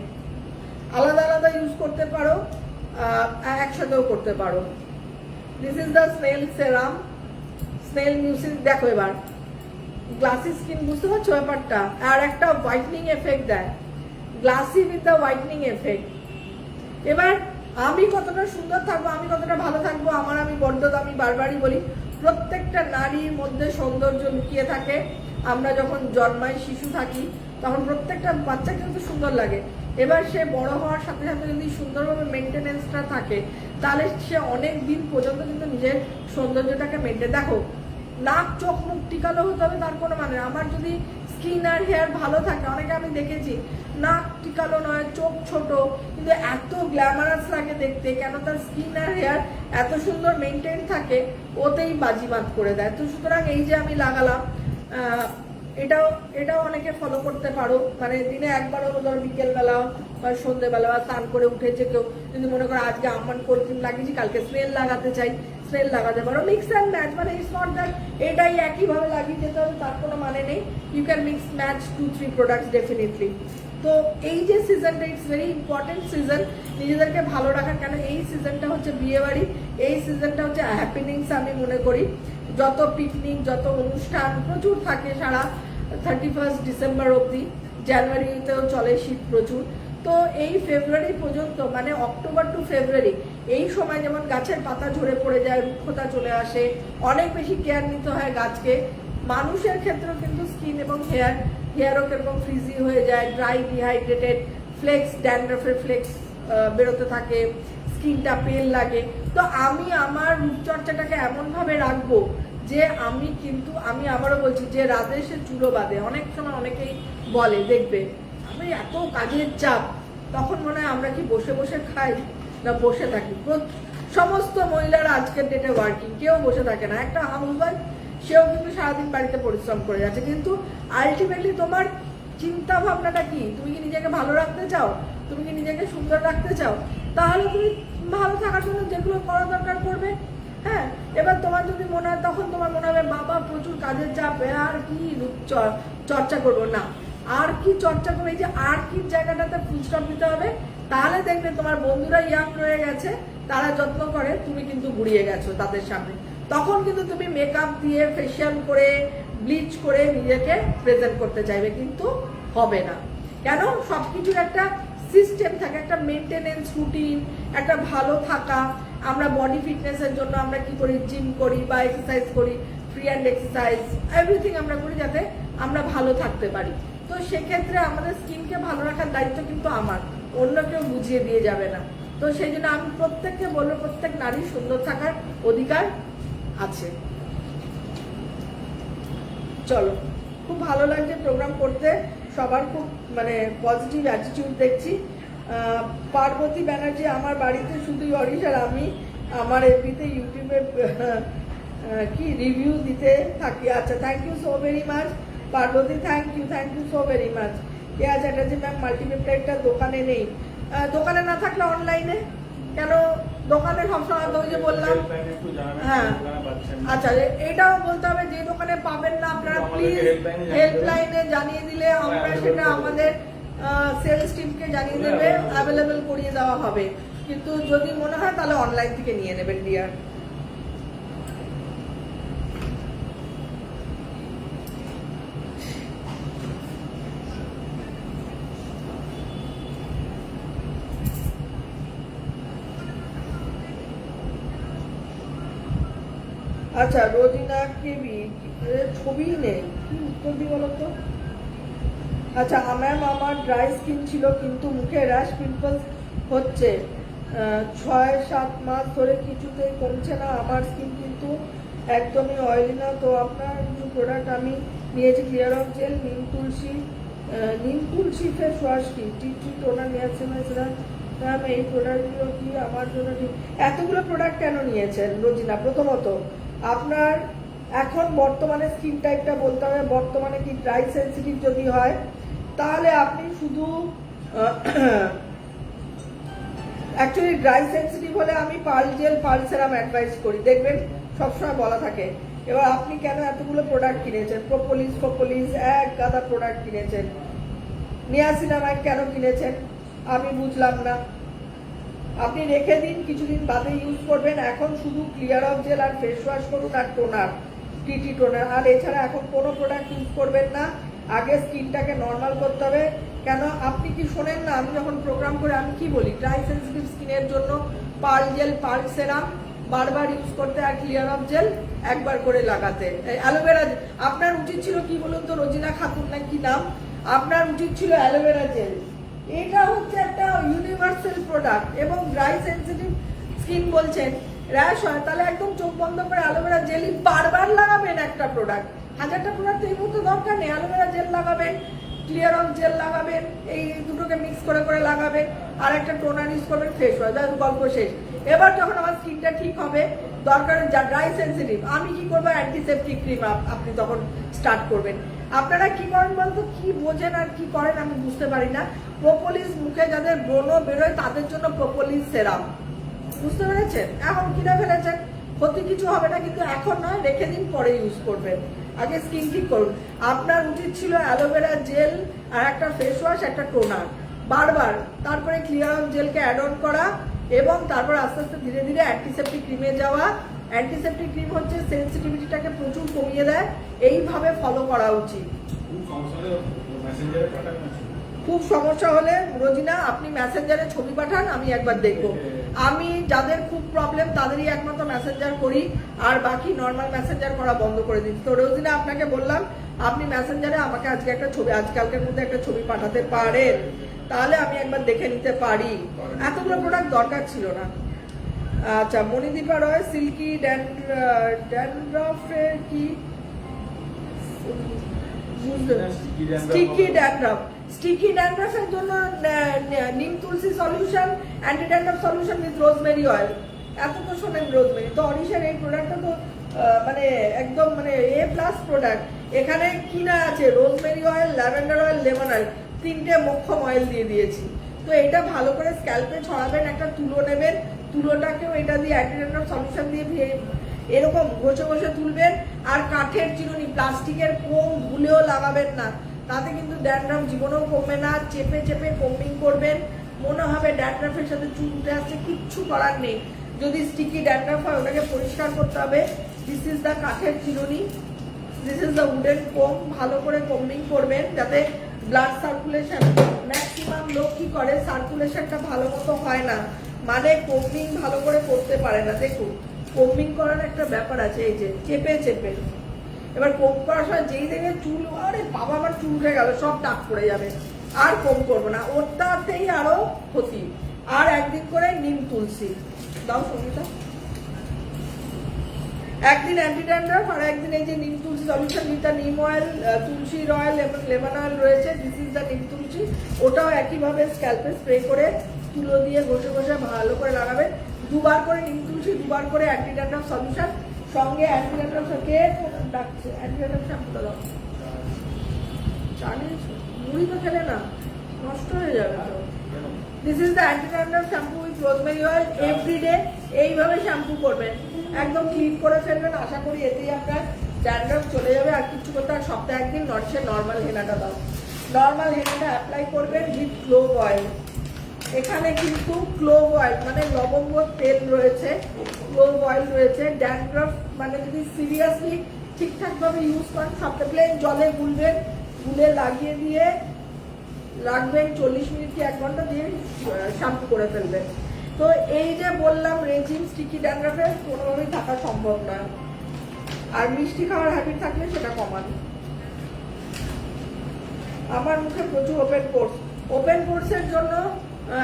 S1: আলাদা আলাদা ইউজ করতে পারো, একসাথেও করতে পারো। This is the snail serum, snail music. দেখো এবার গ্লাসি স্কিন, বুঝতে পারছো ব্যাপারটা? আর একটা হোয়াইটনিং এফেক্ট দেয়, glassy with the whitening effect. এবার আমি কতটা সুন্দর থাকবো, আমি কতটা ভালো থাকবো, আমি বড্ড দামি, বারবারই বলি, প্রত্যেকটা নারীর মধ্যে সৌন্দর্য লুকিয়ে থাকে। আমরা যখন জন্মাই, শিশু থাকি, তখন প্রত্যেকটা বাচ্চা কিন্তু সুন্দর লাগে। এবার সে বড় হওয়ার সাথে সাথে যদি সুন্দরভাবে মেনটেনেন্সটা থাকে, তাহলে সে অনেক দিন পর্যন্ত কিন্তু নিজের সৌন্দর্যটাকে মেনটেন। দেখো, নাক চোখ মুখ টিকালো হতে হবে তার কোনো মানে। আমার যদি স্কিন আর হেয়ার ভালো থাকে, অনেকে আমি দেখেছি নাক টিকালো নয়, চোখ ছোট, কিন্তু এত গ্ল্যামারাস লাগে দেখতে, কেন তার স্কিন আর হেয়ার এত সুন্দর মেনটেন থাকে, ওতেই বাজিমাত করে দেয়। তো সুতরাং এই যে আমি লাগালাম, এটাও অনেকে ফলো করতে পারো। মানে দিনে একবার হলো, ধরো বিকেলবেলা বা সন্ধ্যেবেলা বা স্নান করে উঠেছে কেউ, যদি মনে করো আজকে আম্মান কোল্ড ক্রিম লাগিয়েছি, কালকে স্নেল লাগাতে চাই, স্নেল লাগাতে পারো। মিক্স অ্যান্ড ম্যাচ, মানে ইটস নট দ্যাট এটাই একইভাবে লাগিয়ে যেতে হবে, তার কোনো মানে নেই। You can mix match 2-3 products definitely. তো এই যে সিজনটা, ইটস ভেরি ইম্পর্টেন্ট সিজন নিজেদেরকে ভালো রাখার। কেন এই সিজনটা হচ্ছে বিয়ে বাড়ি, এই সিজনটা হচ্ছে হ্যাপিনিংস আমি মনে করি। যত পিকনিক, যত অনুষ্ঠান প্রচুর থাকে সারা 31 ডিসেম্বর অবধি, জানুয়ারিতেও চলে শীত প্রচুর। তো এই ফেব্রুয়ারি পর্যন্ত, মানে অক্টোবর টু ফেব্রুয়ারি, এই সময় যেমন গাছের পাতা ঝরে পড়ে যায়, রুক্ষতা চলে আসে, অনেক বেশি কেয়ার নিতে হয় গাছকে। মানুষের ক্ষেত্রেও কিন্তু স্কিন এবং হেয়ারও কিরকম ফ্রিজি হয়ে যায়, ড্রাই, ডিহাইড্রেটেড, ফ্লেক্স, ড্যান্ড্রফের ফ্লেক্স বেরোতে থাকে, স্কিনটা পেল লাগে। তো আমি আমার রূপচর্চাটাকে এমনভাবে রাখবো যে আমি আবারও বলছি, যে রাধে সে চুলো বাঁধে। অনেক সময় অনেকেই বলে, দেখবে আমি এত কাজের চাপ, তখন মনে হয় আমরা কি বসে বসে খাই না বসে থাকি? সমস্ত মহিলারা আজকের ডেটে ওয়ার্কিং, কেউ বসে থাকে না। একটা হাউসওয়াইফ, সেও কিন্তু সারাদিন বাড়িতে পরিশ্রম করে যাচ্ছে, কিন্তু আলটিমেটলি তোমার চিন্তা ভাবনাটা কি? তুমি কি নিজেকে ভালো রাখতে চাও? তুমি কি নিজেকে সুন্দর রাখতে চাও? তাহলে তুমি ভালো থাকার জন্য যেগুলো করা দরকার করবে। হ্যাঁ, এবার তোমার যদি মনে হয়, তখন তোমার মনে হবে বাবা প্রচুর কাজের চাপ, আর কি চর্চা করবো না, আর কি চর্চা করবো, এই যে আর কি জায়গাটাতে ফুল স্টপ দিতে হবে। তাহলে দেখবে তোমার বন্ধুরা ইয়াং রয়ে গেছে, তারা যত্ন করে, তুমি কিন্তু গুড়িয়ে গেছো তাদের সামনে। তখন কিন্তু তুমি মেকআপ দিয়ে, ফেশিয়াল করে, ব্লিচ করে নিজেকে প্রেজেন্ট করতে চাইবে, কিন্তু হবে না। কেন? সবকিছুর একটা সিস্টেম থাকে, একটা মেনটেনেন্স রুটিন, একটা ভালো থাকা। আমরা বডি ফিটনেসের জন্য আমরা কি করি? জিম করি বা এক্সারসাইজ করি, ফ্রি হ্যান্ড এক্সারসাইজ, এভরিথিং আমরা করি যাতে আমরা ভালো থাকতে পারি। তো সেক্ষেত্রে আমাদের স্কিনকে ভালো রাখার দায়িত্ব কিন্তু আমার, অন্য কেউ বুঝিয়ে দিয়ে যাবে না। তো সেই জন্য আমি প্রত্যেককে বলবো, প্রত্যেক নারী সুন্দর থাকার অধিকার আছে। চলো, খুব ভালো লাগছে প্রোগ্রাম করতে, সবার খুব মানে পজিটিভ অ্যাটিটিউড দেখছি। পার্বতী ব্যানার্জি, আমার বাড়িতে শুধুই অরিশ আর আমি আমার এফবিতে, ইউটিউবে কি রিভিউ দিতে থাকি। আচ্ছা, thank you so very much Parvati, thank you so very much. Keya Chatterjee ma'am, মাল্টিপ্লেক্সটা দোকানে নেই। দোকানে না থাকলে অনলাইনে কেন? দোকানে সবসময় ওই যে বললাম, হ্যাঁ আচ্ছা, এটাও বলতে হবে যে দোকানে পাবেন না আপনারা প্লিজ হেল্পলাইনে জানিয়ে দিলে আমরা সেটা আমাদের সেলস টিমকে জানিয়ে দেবে, অ্যাভেলেবেল করিয়ে দেওয়া হবে। কিন্তু যদি মনে হয় তাহলে অনলাইন থেকে নিয়ে নেবেন ডিয়ার। আচ্ছা, রোজিনা কেবি, ছবি নেই, কি উত্তর দিই বলো তো? আচ্ছা ম্যাম, আমার ড্রাই স্কিন ছিল কিন্তু মুখে র্যাশ পিম্পলস হচ্ছে 6-7 মাস ধরে, কিছুতেই কমছে না। আমার স্কিন কিন্তু একদমই অয়েলি না। তো আপনার কিছু প্রোডাক্ট আমি নিয়েছি, ক্লিয়ার অফ জেল, নিম তুলসী ফেস ওয়াশ, কি টি টোনার নিয়াসিনাম। ম্যাম এই প্রোডাক্টগুলো কি আমার জন্য ঠিক? এতগুলো প্রোডাক্ট কেন নিয়েছেন রোজিনা? প্রথমত আপনার এখন বর্তমানে স্কিন টাইপটা বলতে হবে, বর্তমানে কি ড্রাই সেন্সিটিভ যদি হয় তাহলে আপনি শুধু অ্যাকচুয়ালি ড্রাই সেন্সিটিভ হলে আমি পার্ল জেল, পার্ল সেরাম অ্যাডভাইস করি, দেখবেন সবসময় বলা থাকে। এবার আপনি কেন এতগুলো প্রোডাক্ট কিনেছেন? প্রোপোলিস এক গাদা প্রোডাক্ট কিনেছেন, নিয়াসিনামাইড কেন কিনেছেন আমি বুঝলাম না। আপনি রেখে দিন, কিছুদিন বাদে ইউজ করবেন। এখন শুধু ক্লিয়ার অফ জেল আর ফেস ওয়াশ করুন আর টোনার, টি টোনার, আর এছাড়া এখন কোনো প্রোডাক্ট ইউজ করবেন না। আগে স্কিনটাকে নর্মাল করতে হবে। কেন আপনি কি শোনেন না? আমি যখন প্রোগ্রাম করে আমি কি বলি, ড্রাই সেন্সিটিভ স্কিনের জন্য পার্ল জেল, পার্ল সেরাম বারবার ইউজ করতে, আর ক্লিয়ার অফ জেল একবার করে লাগাতে। অ্যালোভেরা আপনার উচিত ছিল কি বলুন তো, রোজিনা খাতুন না কি নাম, আপনার উচিত ছিল অ্যালোভেরা জেল। এটা হচ্ছে একটা ইউনিভার্সাল প্রোডাক্ট। এবং ড্রাই সেন্সিটিভ স্কিন বলছেন র্যাশ হয়, তাহলে একদম চোখ বন্ধ করে অ্যালোভেরা জেলই বারবার লাগাবেন। একটা প্রোডাক্ট, হাজারটা প্রোডাক্ট এই মুহূর্তে দরকার নেই। অ্যালোভেরা জেল লাগাবেন, ক্লিয়ার অফ জেল লাগাবেন, এই দুটোকে মিক্স করে করে লাগাবেন, আর একটা টোনার ইউজ করবেন, ফেস ওয়াশ, গল্প শেষ। এবার যখন আমার স্কিনটা ঠিক হবে, দরকার যা ড্রাই সেন্সিটিভ, আমি কি করবো, অ্যান্টিসেপটিক ক্রিম আপনি তখন স্টার্ট করবেন। আপনারা কি করেন বলতো, কি বোঝেন আর কি করেন আমি বুঝতে পারি না। প্রোপোলিস, মুখে যাদের ব্রণ বেরোয় তাদের জন্য প্রোপোলিস সেরাম, বুঝতে পেরেছেন? এখন কিনে ফেলেছেন, ক্ষতি কিছু হবে না, কিন্তু এখন নয়, রেখে দিন, পরে ইউজ করবেন। আগে স্কিন ঠিক করুন। আপনার উচিত ছিল অ্যালোভেরা জেল আর একটা ফেস ওয়াশ, একটা টোনার বারবার, তারপরে ক্লিয়ার অফ জেলকে অ্যাড অন করা, এবং তারপর আস্তে আস্তে ধীরে ধীরে অ্যান্টিসেপটিক ক্রিমে যাওয়া। অ্যান্টিসেপটিক ক্রিম হচ্ছে সেন্সিটিভিটিটাকে প্রচুর কমিয়ে দেয়, এইভাবে ফলো করা উচিত। খুব সমস্যা হলে রোজিনা আপনি মেসেঞ্জারে ছবি পাঠান, আমি একবার দেখবো। আমি যাদের খুব প্রবলেম তাদেরই একমাত্র মেসেঞ্জার করি, আর বাকি নর্মাল মেসেঞ্জার করা বন্ধ করে দিন। তো রোজিনা আপনাকে বললাম, আপনি মেসেঞ্জারে আমাকে আজকে একটা ছবি, আজকালকের মধ্যে একটা ছবি পাঠাতে পারেন, তাহলে আমি একবার দেখে নিতে পারি। এতগুলো প্রোডাক্ট দরকার ছিল না। আচ্ছা, মণিদীপা রয়, সিল্কি ড্যান্ড্রফের কি স্টিকি ড্যান্ড্রফের জন্য Neem Tulsi solution, anti dandruff solution with rosemary oil. এত তো শোনেন রোজমেরি, তো অরিশার এই প্রোডাক্টটা তো মানে একদম মানে A+ প্রোডাক্ট। এখানে কি না আছে, rosemary oil, lavender oil, lemon oil, তিনটে মোক্ষম অয়েল দিয়ে দিয়েছি। তো এটা ভালো করে স্ক্যাল্পে ছড়াবেন, একটা তুলো নেবেন, তুলোটাকেও এটা দিয়ে অ্যান্টি ড্যান্ড্রফ সলিউশন দিয়ে এরকম ঘষে ঘষে তুলবেন। আর কাঠের চিরুনি, প্লাস্টিকের কোম ভুলেও লাগাবেন না, তাতে কিন্তু ড্যান্ড্রফ জীবনেও কমবে না। চেপে চেপে কোম্বিং করবেন, মনে হবে ড্যান্ড্রফের সাথে চুল উঠে আসছে, কিচ্ছু করার নেই। যদি স্টিকি ড্যান্ড্রফ হয় ওটাকে পরিষ্কার করতে হবে। দিস ইজ দ্য কাঠের চিরুনি, দিস ইজ দ্য উডেন কোম। ভালো করে কোম্বিং করবেন যাতে ব্লাড সার্কুলেশন, ম্যাক্সিমাম লোক কি করে, সার্কুলেশনটা ভালো মতো হয় না, মানে কোম্বিং ভালো করে করতে পারে না। দেখুন, কোম্বিং করার একটা ব্যাপার আছে, এই যে চেপে চেপে। এবার কোম করার সময় যেই দেখে চুল, আরে বাবা আমার চুল উঠে গেল, সব টাক পড়ে যাবে, আর কোম করবো না, ওটাতেই আরো ক্ষতি। আর একদিন করে নিম তুলসী দাও সঙ্গীতা, একদিন অ্যান্টি ড্যান্ড্রফ আর একদিন এই যে নিম তুলসী সলিউশন উইথ নিম অয়েল, তুলসীর অয়েল এবং লেমন অয়েল রয়েছে, দিস ইজ দ্য নিম তুলসী। ওটাও একইভাবে স্ক্যাল্পে স্প্রে করে তুলো দিয়ে ঘষে ঘষে ভালো করে লাগাবেন। দুবার করে নিম তুলসী, দুবার করে অ্যান্টি ড্যান্ড্রফ সলিউশন, সঙ্গে অ্যান্টি ড্যান্ড্রফ কে ডাকছে, অ্যান্টি ড্যান্ড্রফ শ্যাম্পুটা দাও। জানিস মুড়ি তো খেলে না, নষ্ট হয়ে যাবে তো। This is the anti dandruff shampoo with rosemary oil. Everyday এইভাবে শ্যাম্পু করবেন, একদম ক্লিন করে ফেলবেন। আশা করি এতেই আপনার ড্যান্ড্রফ চলে যাবে। আর কিছু করতে, আর সপ্তাহে একদিন নর্মাল হেনাটা দাও, নর্মাল হেনাটা অ্যাপ্লাই করবেন উইথ ক্লোভ অয়েল। এখানে কিন্তু ক্লোভ অয়েল মানে লবঙ্গ তেল রয়েছে, ক্লোভ অয়েল রয়েছে। ড্যান্ড্রফ মানে যদি সিরিয়াসলি ঠিকঠাক ভাবে ইউজ করেন, সপ্তাহে প্লেন জলে গুলবেন, গুলে লাগিয়ে দিয়ে রাখবেন 40 মিনিট কি 1 ঘন্টা, দিয়ে শ্যাম্পু করে ফেলবেন। তো এই যে বললাম রেজিম স্টিকি ড্যান্ড্রফে কোনোভাবেই থাকা সম্ভব নয়। আর মিষ্টি খাওয়ার হ্যাবিট থাকলে সেটা কমান। আমার মুখে প্রচুর ওপেন পোর্স। ওপেন পোর্সের জন্য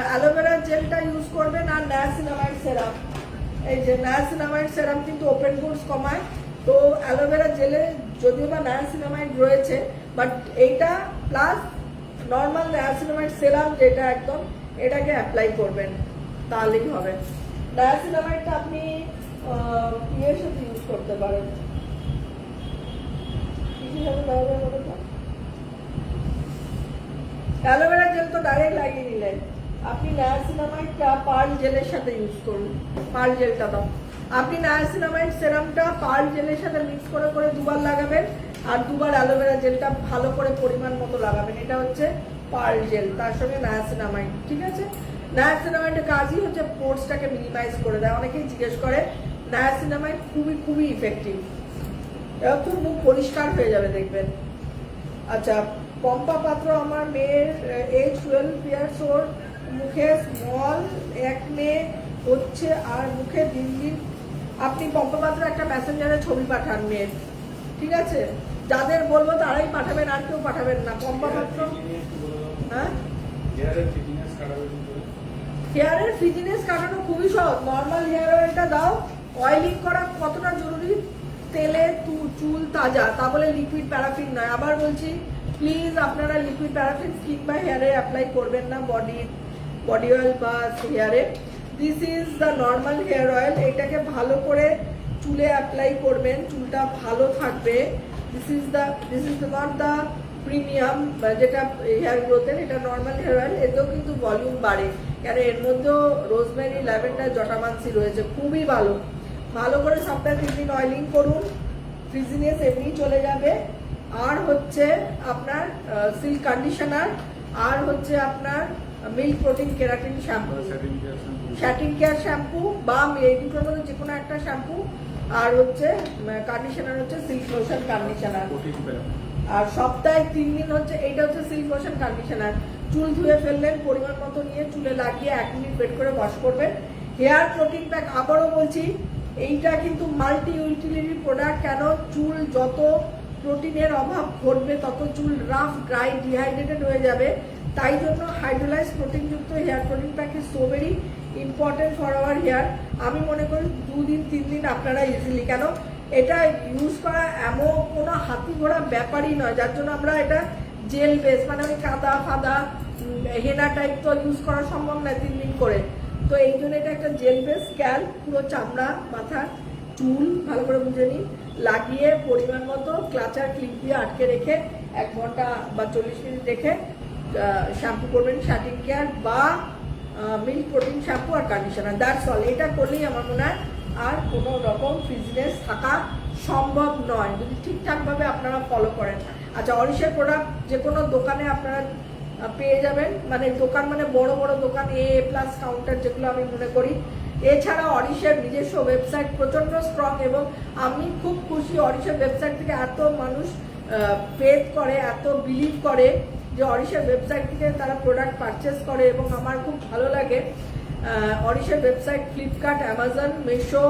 S1: অ্যালোভেরা জেলটা ইউজ করবেন আর নায়াসিনামাইড সেরাম। এই যে নায়াসিনামাইড সেরাম কিন্তু ওপেন পোর্স কমায়। তো অ্যালোভেরা জেলে যদিও বা নায়াসিনামাইড রয়েছে, বাট এইটা প্লাস নর্মাল নায়াসিনামাইড সেরাম যেটা একদম, এটাকে অ্যাপ্লাই করবেন, তাহলেই হবে। নায়াসিনামাইডটা আপনি ইয়ের সাথে ইউজ করতে পারেন। অ্যালোভেরা জেল তো ডাইরেক্ট লাগিয়ে নিলেন, আপনি নায়াসিনামাইডটা পার্ল জেলের সাথে ইউজ করুন। পার্ল জেলটা দাও, আপনি নায়াসিনামাইড সেরামটা পার্ল জেলের সাথে মিক্স করে করে দুবার লাগাবেন, আর দুবার অ্যালোভেরা জেলটা ভালো করে পরিমাণ মতো লাগাবেন। এটা হচ্ছে পার্ল জেল, তার সঙ্গে নায়াসিনামাইড, ঠিক আছে? নায়াসিনামাইডের কাজই হচ্ছে পোর্সটাকে মিনিমাইজ করে দেয়। অনেকেই জিজ্ঞেস করে, নায়াসিনামাইড খুবই খুবই ইফেক্টিভ, এরকম মুখ পরিষ্কার হয়ে যাবে দেখবেন। আচ্ছা, পম্পা পাত্র আমার মেয়ের এজ 12 ইয়ার্স, ওর মুখে স্মল একনে হচ্ছে আর মুখে দিন দিন। আপনি পম্পা পাত্র একটা মেসেঞ্জারে ছবি পাঠান মেয়ের, ঠিক আছে? যাদের বলবো তারাই পাঠাবেন, আর কেউ পাঠাবেন না। পম্পা পাত্র, হ্যাঁ, হেয়ারের ফ্রিজিনেস কাটানো খুবই সহজ। নর্মাল হেয়ার অয়েলটা দাও, অয়েলিং করা কতটা জরুরি, তেলে চুল তাজা, তা বলে লিকুইড প্যারাফিন নয়। আবার বলছি, প্লিজ আপনারা লিকুইড প্যারাফিন স্কিন বা হেয়ারে অ্যাপ্লাই করবেন না, বডি অয়েল বা হেয়ারে। This is the normal hair oil, এটাকে ভালো করে চুলে অ্যাপ্লাই করবেন, চুলটা ভালো থাকবে। This is not the premium যেটা হেয়ার গ্রোথের, এটা নর্মাল হেয়ার অয়েল। এতেও কিন্তু ভলিউম বাড়ে, কেন এর মধ্যেও রোজমেরি, ল্যাভেন্ডার, জটামানসি রয়েছে, খুবই ভালো। ভালো করে সপ্তাহে 3 দিন অয়েলিং করুন, ফ্রিজিনেস এমনি চলে যাবে। আর হচ্ছে আপনার সিল্ক কন্ডিশনার, আর হচ্ছে আপনার মিল্ক প্রোটিন কেরাটিন শ্যাম্পু, শ্যাটিং কেয়ার শ্যাম্পু বা এই দুটোর মধ্যে যে কোনো একটা শ্যাম্পু, আর হচ্ছে কন্ডিশনার হচ্ছে সিল্ক লোশন কন্ডিশনার। আর সপ্তাহে 3 দিন হচ্ছে, এইটা হচ্ছে সিল্ক লোশন কন্ডিশনার। চুল ধুয়ে ফেললেন, পরিমাণ মতো নিয়ে চুলে লাগিয়ে 1 মিনিট ওয়েট করে ওয়াশ করবেন। হেয়ার প্রোটিন প্যাক, আবারও বলছি, এইটা কিন্তু মাল্টি ইউটিলিটি প্রোডাক্ট। কেন, চুল যত প্রোটিনের অভাব ঘটবে তত চুল রাফ, ড্রাই, ডিহাইড্রেটেড হয়ে যাবে। তাই জন্য হাইড্রোলাইজ প্রোটিনযুক্ত hair protein pack is so very important for our hair. আমি মনে করি 2 দিন 3 দিন আপনারা ইজিলি, কেন এটা ইউজ করা এমন কোনো হাতি ঘোড়া ব্যাপারই নয়, যার জন্য আমরা এটা জেল বেস, মানে ওই কাদা ফাদা হেনা টাইপ তো ইউজ করা সম্ভব নয় 3 দিন করে। তো এই জন্য এটা একটা জেল বেস স্ক্যাল, পুরো চামড়া, মাথা, চুল ভালো করে বুঝে নিন, লাগিয়ে পরিমাণ মতো ক্লাচার ক্লিপ দিয়ে আটকে রেখে 1 ঘন্টা বা 40 মিনিট রেখে শ্যাম্পু করবেন, শ্যাটিং কেয়ার বা মিল্ক প্রোটিন শ্যাম্পু আর কন্ডিশনার, দ্যাটস অল। এটা করলেই আমার মনে হয় আর কোনো রকম ফ্রিজিনেস থাকা সম্ভব নয়, যদি ঠিকঠাকভাবে আপনারা ফলো করেন। আচ্ছা, অরিশের প্রোডাক্ট যে কোনো দোকানে আপনারা পেয়ে যাবেন, মানে দোকান মানে বড় বড় দোকান, A+ কাউন্টার যেগুলো আমি মনে করি। এছাড়া অরিশের নিজস্ব ওয়েবসাইট প্রচণ্ড স্ট্রং, এবং আমি খুব খুশি অরিশের ওয়েবসাইট থেকে এত মানুষ ফেথ করে, এত বিলিভ করে যে অরিশের ওয়েবসাইট থেকে তারা প্রোডাক্ট পারচেস করে, এবং আমার খুব ভালো লাগে। অরিশের website Flipkart, Amazon, Meesho,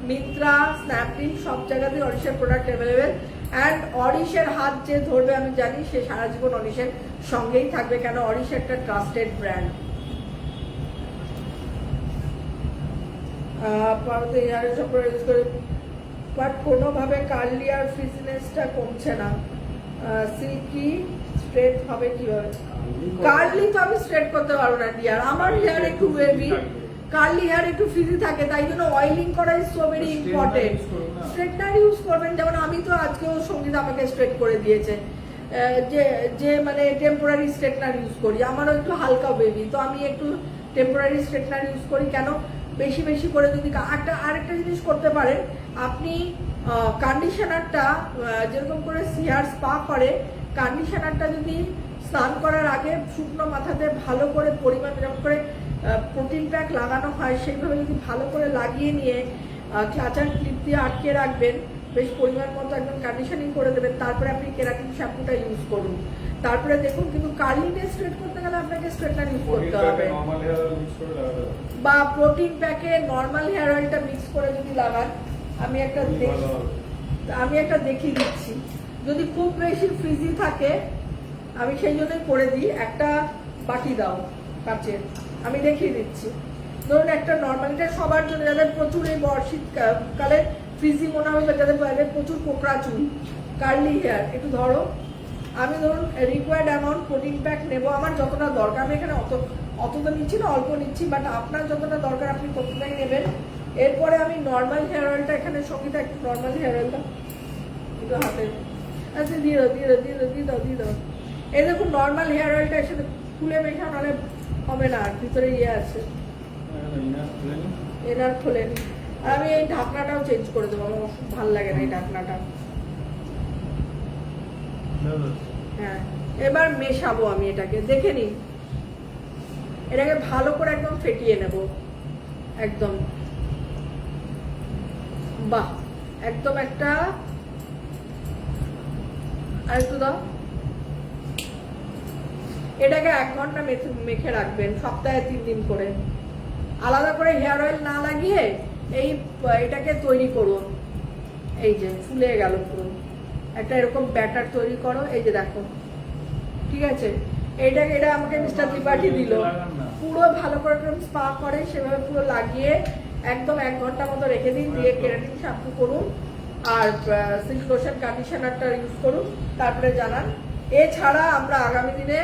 S1: Myntra, Snapdeal সব জায়গাতেই অরিশের প্রোডাক্ট অ্যাভেলেবেল। অ্যান্ড অরিশের হাত যে ধরবে আমি জানি সে সারা জীবন অরিশের সঙ্গেই থাকবে, কেন অরিশ একটা ট্রাস্টেড ব্র্যান্ড। বাট কোনোভাবে কার্লি আর ফ্রিজিনেসটা কমছে না। সিল্কি স্ট্রেট হবে কিভাবে? কার্লি তো আমি স্ট্রেট করতে পারবো না ডিয়ার, আমার হেয়ার একটু ওয়েভি, কার্লি হেয়ার একটু ফ্রিজি থাকে, তাই জন্য অয়েলিং করা is so very important. Straightener use করবেন, যেমন আমি তো আজকেও সঙ্গীত আমাকে স্ট্রেট করে দিয়েছে, যে মানে টেম্পোরারি স্ট্রেটনার ইউজ করি, আমারও একটু হালকা বেবি, তো আমি একটু টেম্পোরারি স্ট্রেটনার ইউজ করি। কেন, বেশি বেশি করে যদি আরেকটা জিনিস করতে পারেন আপনি, কন্ডিশনারটা যেরকম করে হেয়ার স্পা করে, কন্ডিশনারটা যদি স্নান করার আগে শুকনো মাথাতে ভালো করে পরিমাণ, যেমন করে প্রোটিন প্যাক লাগানো হয় সেইভাবে যদি ভালো করে লাগিয়ে নিয়ে ক্লাচার ক্লিপ দিয়ে আটকে রাখবেন, বেশ পরিমাণ মতো একদম কন্ডিশনিং করে দেবেন, তারপরে আপনি কেরাটিন শ্যাম্পুটা ইউজ করুন। তারপরে দেখুন, কিন্তু কার্লিনেস স্ট্রেট করতে গেলে আপনাকে স্ট্রেটনার ইউজ করতে হবে, বা প্রোটিন প্যাকে নর্মাল হেয়ার অয়েলটা মিক্স করে যদি লাগান। আমি একটা দেখিয়ে দিচ্ছি। যদি খুব বেশি ফ্রিজি থাকে আমি সেই জন্যই করে দিই। একটা বাটি দাও কাচের, আমি দেখিয়ে দিচ্ছি। ধরুন একটা নর্মাল, এটা সবার জন্য যাদের প্রচুর এই শীতকালে ফ্রিজি মনে হবে, যাদের প্রচুর কোকড়া চুল, কার্লি হেয়ার, একটু ধরো। আমি ধরুন রিকোয়ার্ড অ্যামাউন্ট প্রোটিন প্যাক নেবো আমার যতটা দরকার। আমি এখানে অত তো নিচ্ছি না, অল্প নিচ্ছি, বাট আপনার যতটা দরকার আপনি ততটাই নেবেন। এরপরে আমি নর্মাল হেয়ার অয়েলটা এখানে সঙ্গীতা একটু নর্মাল হেয়ার অয়েলটা একটু হাতে, আচ্ছা দিয়ে দাও দিয়ে দাও দিয়ে দাও দিয়ে দাও দিয়ে দাও। এই দেখুন নর্মাল হেয়ার অয়েলটা এর সাথে খুলে মেখা নাহলে হবে না, ভিতরে ইয়ে আছে, এনার খোলেনি। আর আমি এই ঢাকনাটাও চেঞ্জ করে দেবো, আমার খুব ভালো লাগে না এই ঢাকনাটা। হ্যাঁ, এবার মেশাবো আমি এটাকে, দেখে নিন। এটাকে ভালো করে একদম ফেটিয়ে নেব, একদম বাহ, একদম একটা, আর একটু দাও। এটাকে 1 ঘন্টা মেখে রাখবেন, সপ্তাহে 3 দিন করে। আলাদা করে হেয়ার অয়েল না লাগিয়ে এটাকে তৈরি করুন। এই যে ফুলে গেল পুরো, একটা এরকম ব্যাটার তৈরি করো। এই যে দেখো, ঠিক আছে। এটা আমাকে মিস্টার ত্রিপাঠী দিল, পুরো ভালো করে স্পা করে সেভাবে পুরো লাগিয়ে একদম 1 ঘন্টা মতো রেখে দিন, দিয়ে কেরাটিন শ্যাম্পু করুন আর সিল্ক লোশন কন্ডিশনারটা ইউজ করুন, তারপরে জানান। এছাড়া আমরা আগামী দিনে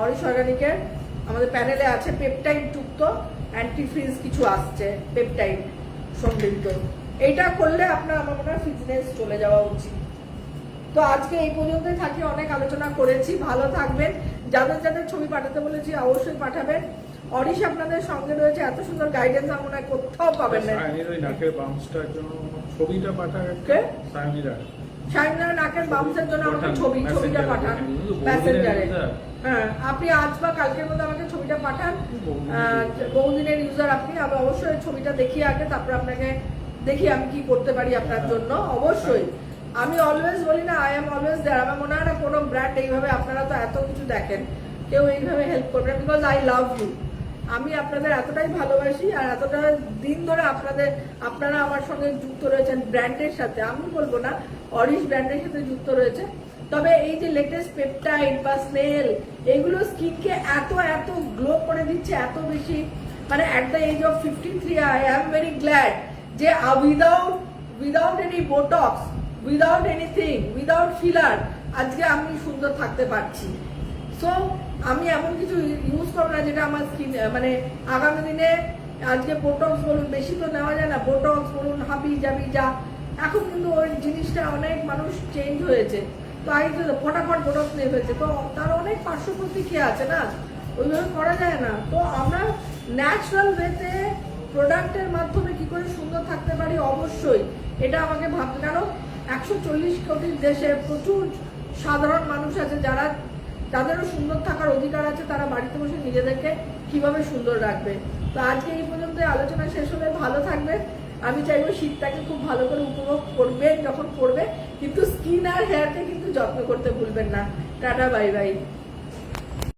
S1: অরিশ অর্গানিকের আমাদের প্যানেলে আছে পেপটাইড যুক্ত অ্যান্টিফ্রিজ কিছু আসছে, পেপটাইড সমৃদ্ধ। এইটা করলে আপনার আমার মনে হয় ফিটনেস চলে যাওয়া উচিত। তো আজকে এই পর্যন্তই থাকি, অনেক আলোচনা করেছি। ভালো থাকবেন। যাদের যাদের ছবি পাঠাতে বলেছি অবশ্যই পাঠাবেন। অরিশ আপনাদের সঙ্গে রয়েছে, এত সুন্দর গাইডেন্স আমার মনে হয় কোথাও পাবেন না।
S2: ছবিটা পাঠান,
S1: শাইনার নাকের বাউন্সের জন্য আমাকে ছবিটা পাঠান মেসেঞ্জারে। হ্যাঁ, আপনি আজ বা কালকের মধ্যে আমাকে ছবিটা পাঠান। বহুদিনের ইউজার আপনি, আমি অবশ্যই ছবিটা দেখিয়ে আগে তারপর আপনাকে দেখি আমি কি করতে পারি আপনার জন্য। অবশ্যই আমি অলওয়েজ বলি না, আই এম অলওয়েজ দেয়ার। আমার মনে হয় না কোনো ব্র্যান্ড এইভাবে, আপনারা তো এত কিছু দেখেন, কেউ এইভাবে হেল্প করবে, বিকজ আই লাভ ইউ। আমি আপনাদের এতটাই ভালোবাসি আর এতটা দিন ধরে আপনারা আমার সঙ্গে যুক্ত রয়েছেন ব্র্যান্ডের সাথে। আমি বলবো না, অরিশ ব্র্যান্ডের সাথে যুক্ত রয়েছে। তবে এই যে লেটেস্ট পেপটাইড বা স্নেল, এগুলো স্কিনকে এত গ্লো করে দিচ্ছে, এত বেশি, মানে at the age of 53 I am very glad যে without any botox, without anything, without filler আজকে আমি সুন্দর থাকতে পারছি। সো আমি এমন কিছু ইউজ করবো না যেটা আমার স্কিন, মানে আগামী দিনে আজকে বোটক্স বলুন, বেশি তো নেওয়া যায় না, বোটক্স বলুন, হাবি জাবি যা, এখন কিন্তু ওই জিনিসটা অনেক মানুষ চেঞ্জ হয়েছে। তো আগে তো ফটাফট বোটক্স নিয়ে ফেলছে, তো তার অনেক পার্শ্ব প্রতিক্রিয়া আছে না, ওইভাবে করা যায় না। তো আমরা ন্যাচারাল ওয়েতে প্রোডাক্টের মাধ্যমে কি করে সুন্দর থাকতে পারি, অবশ্যই এটা আমাকে ভাবতে। কেন 140 কোটির দেশে প্রচুর সাধারণ মানুষ আছে যাদেরও সুন্দর থাকার অধিকার আছে, তারা বাড়িতে বসে নিজেদেরকে কিভাবে সুন্দর রাখবে। তো আজকে এই পর্যন্ত আলোচনা শেষ হলে ভালো থাকবে। আমি চাইবো শীতটাকে খুব ভালো করে উপভোগ করবেন যখন করবে, কিন্তু স্কিন আর হেয়ারকে কিন্তু যত্ন করতে ভুলবেন না। Tata, bye bye.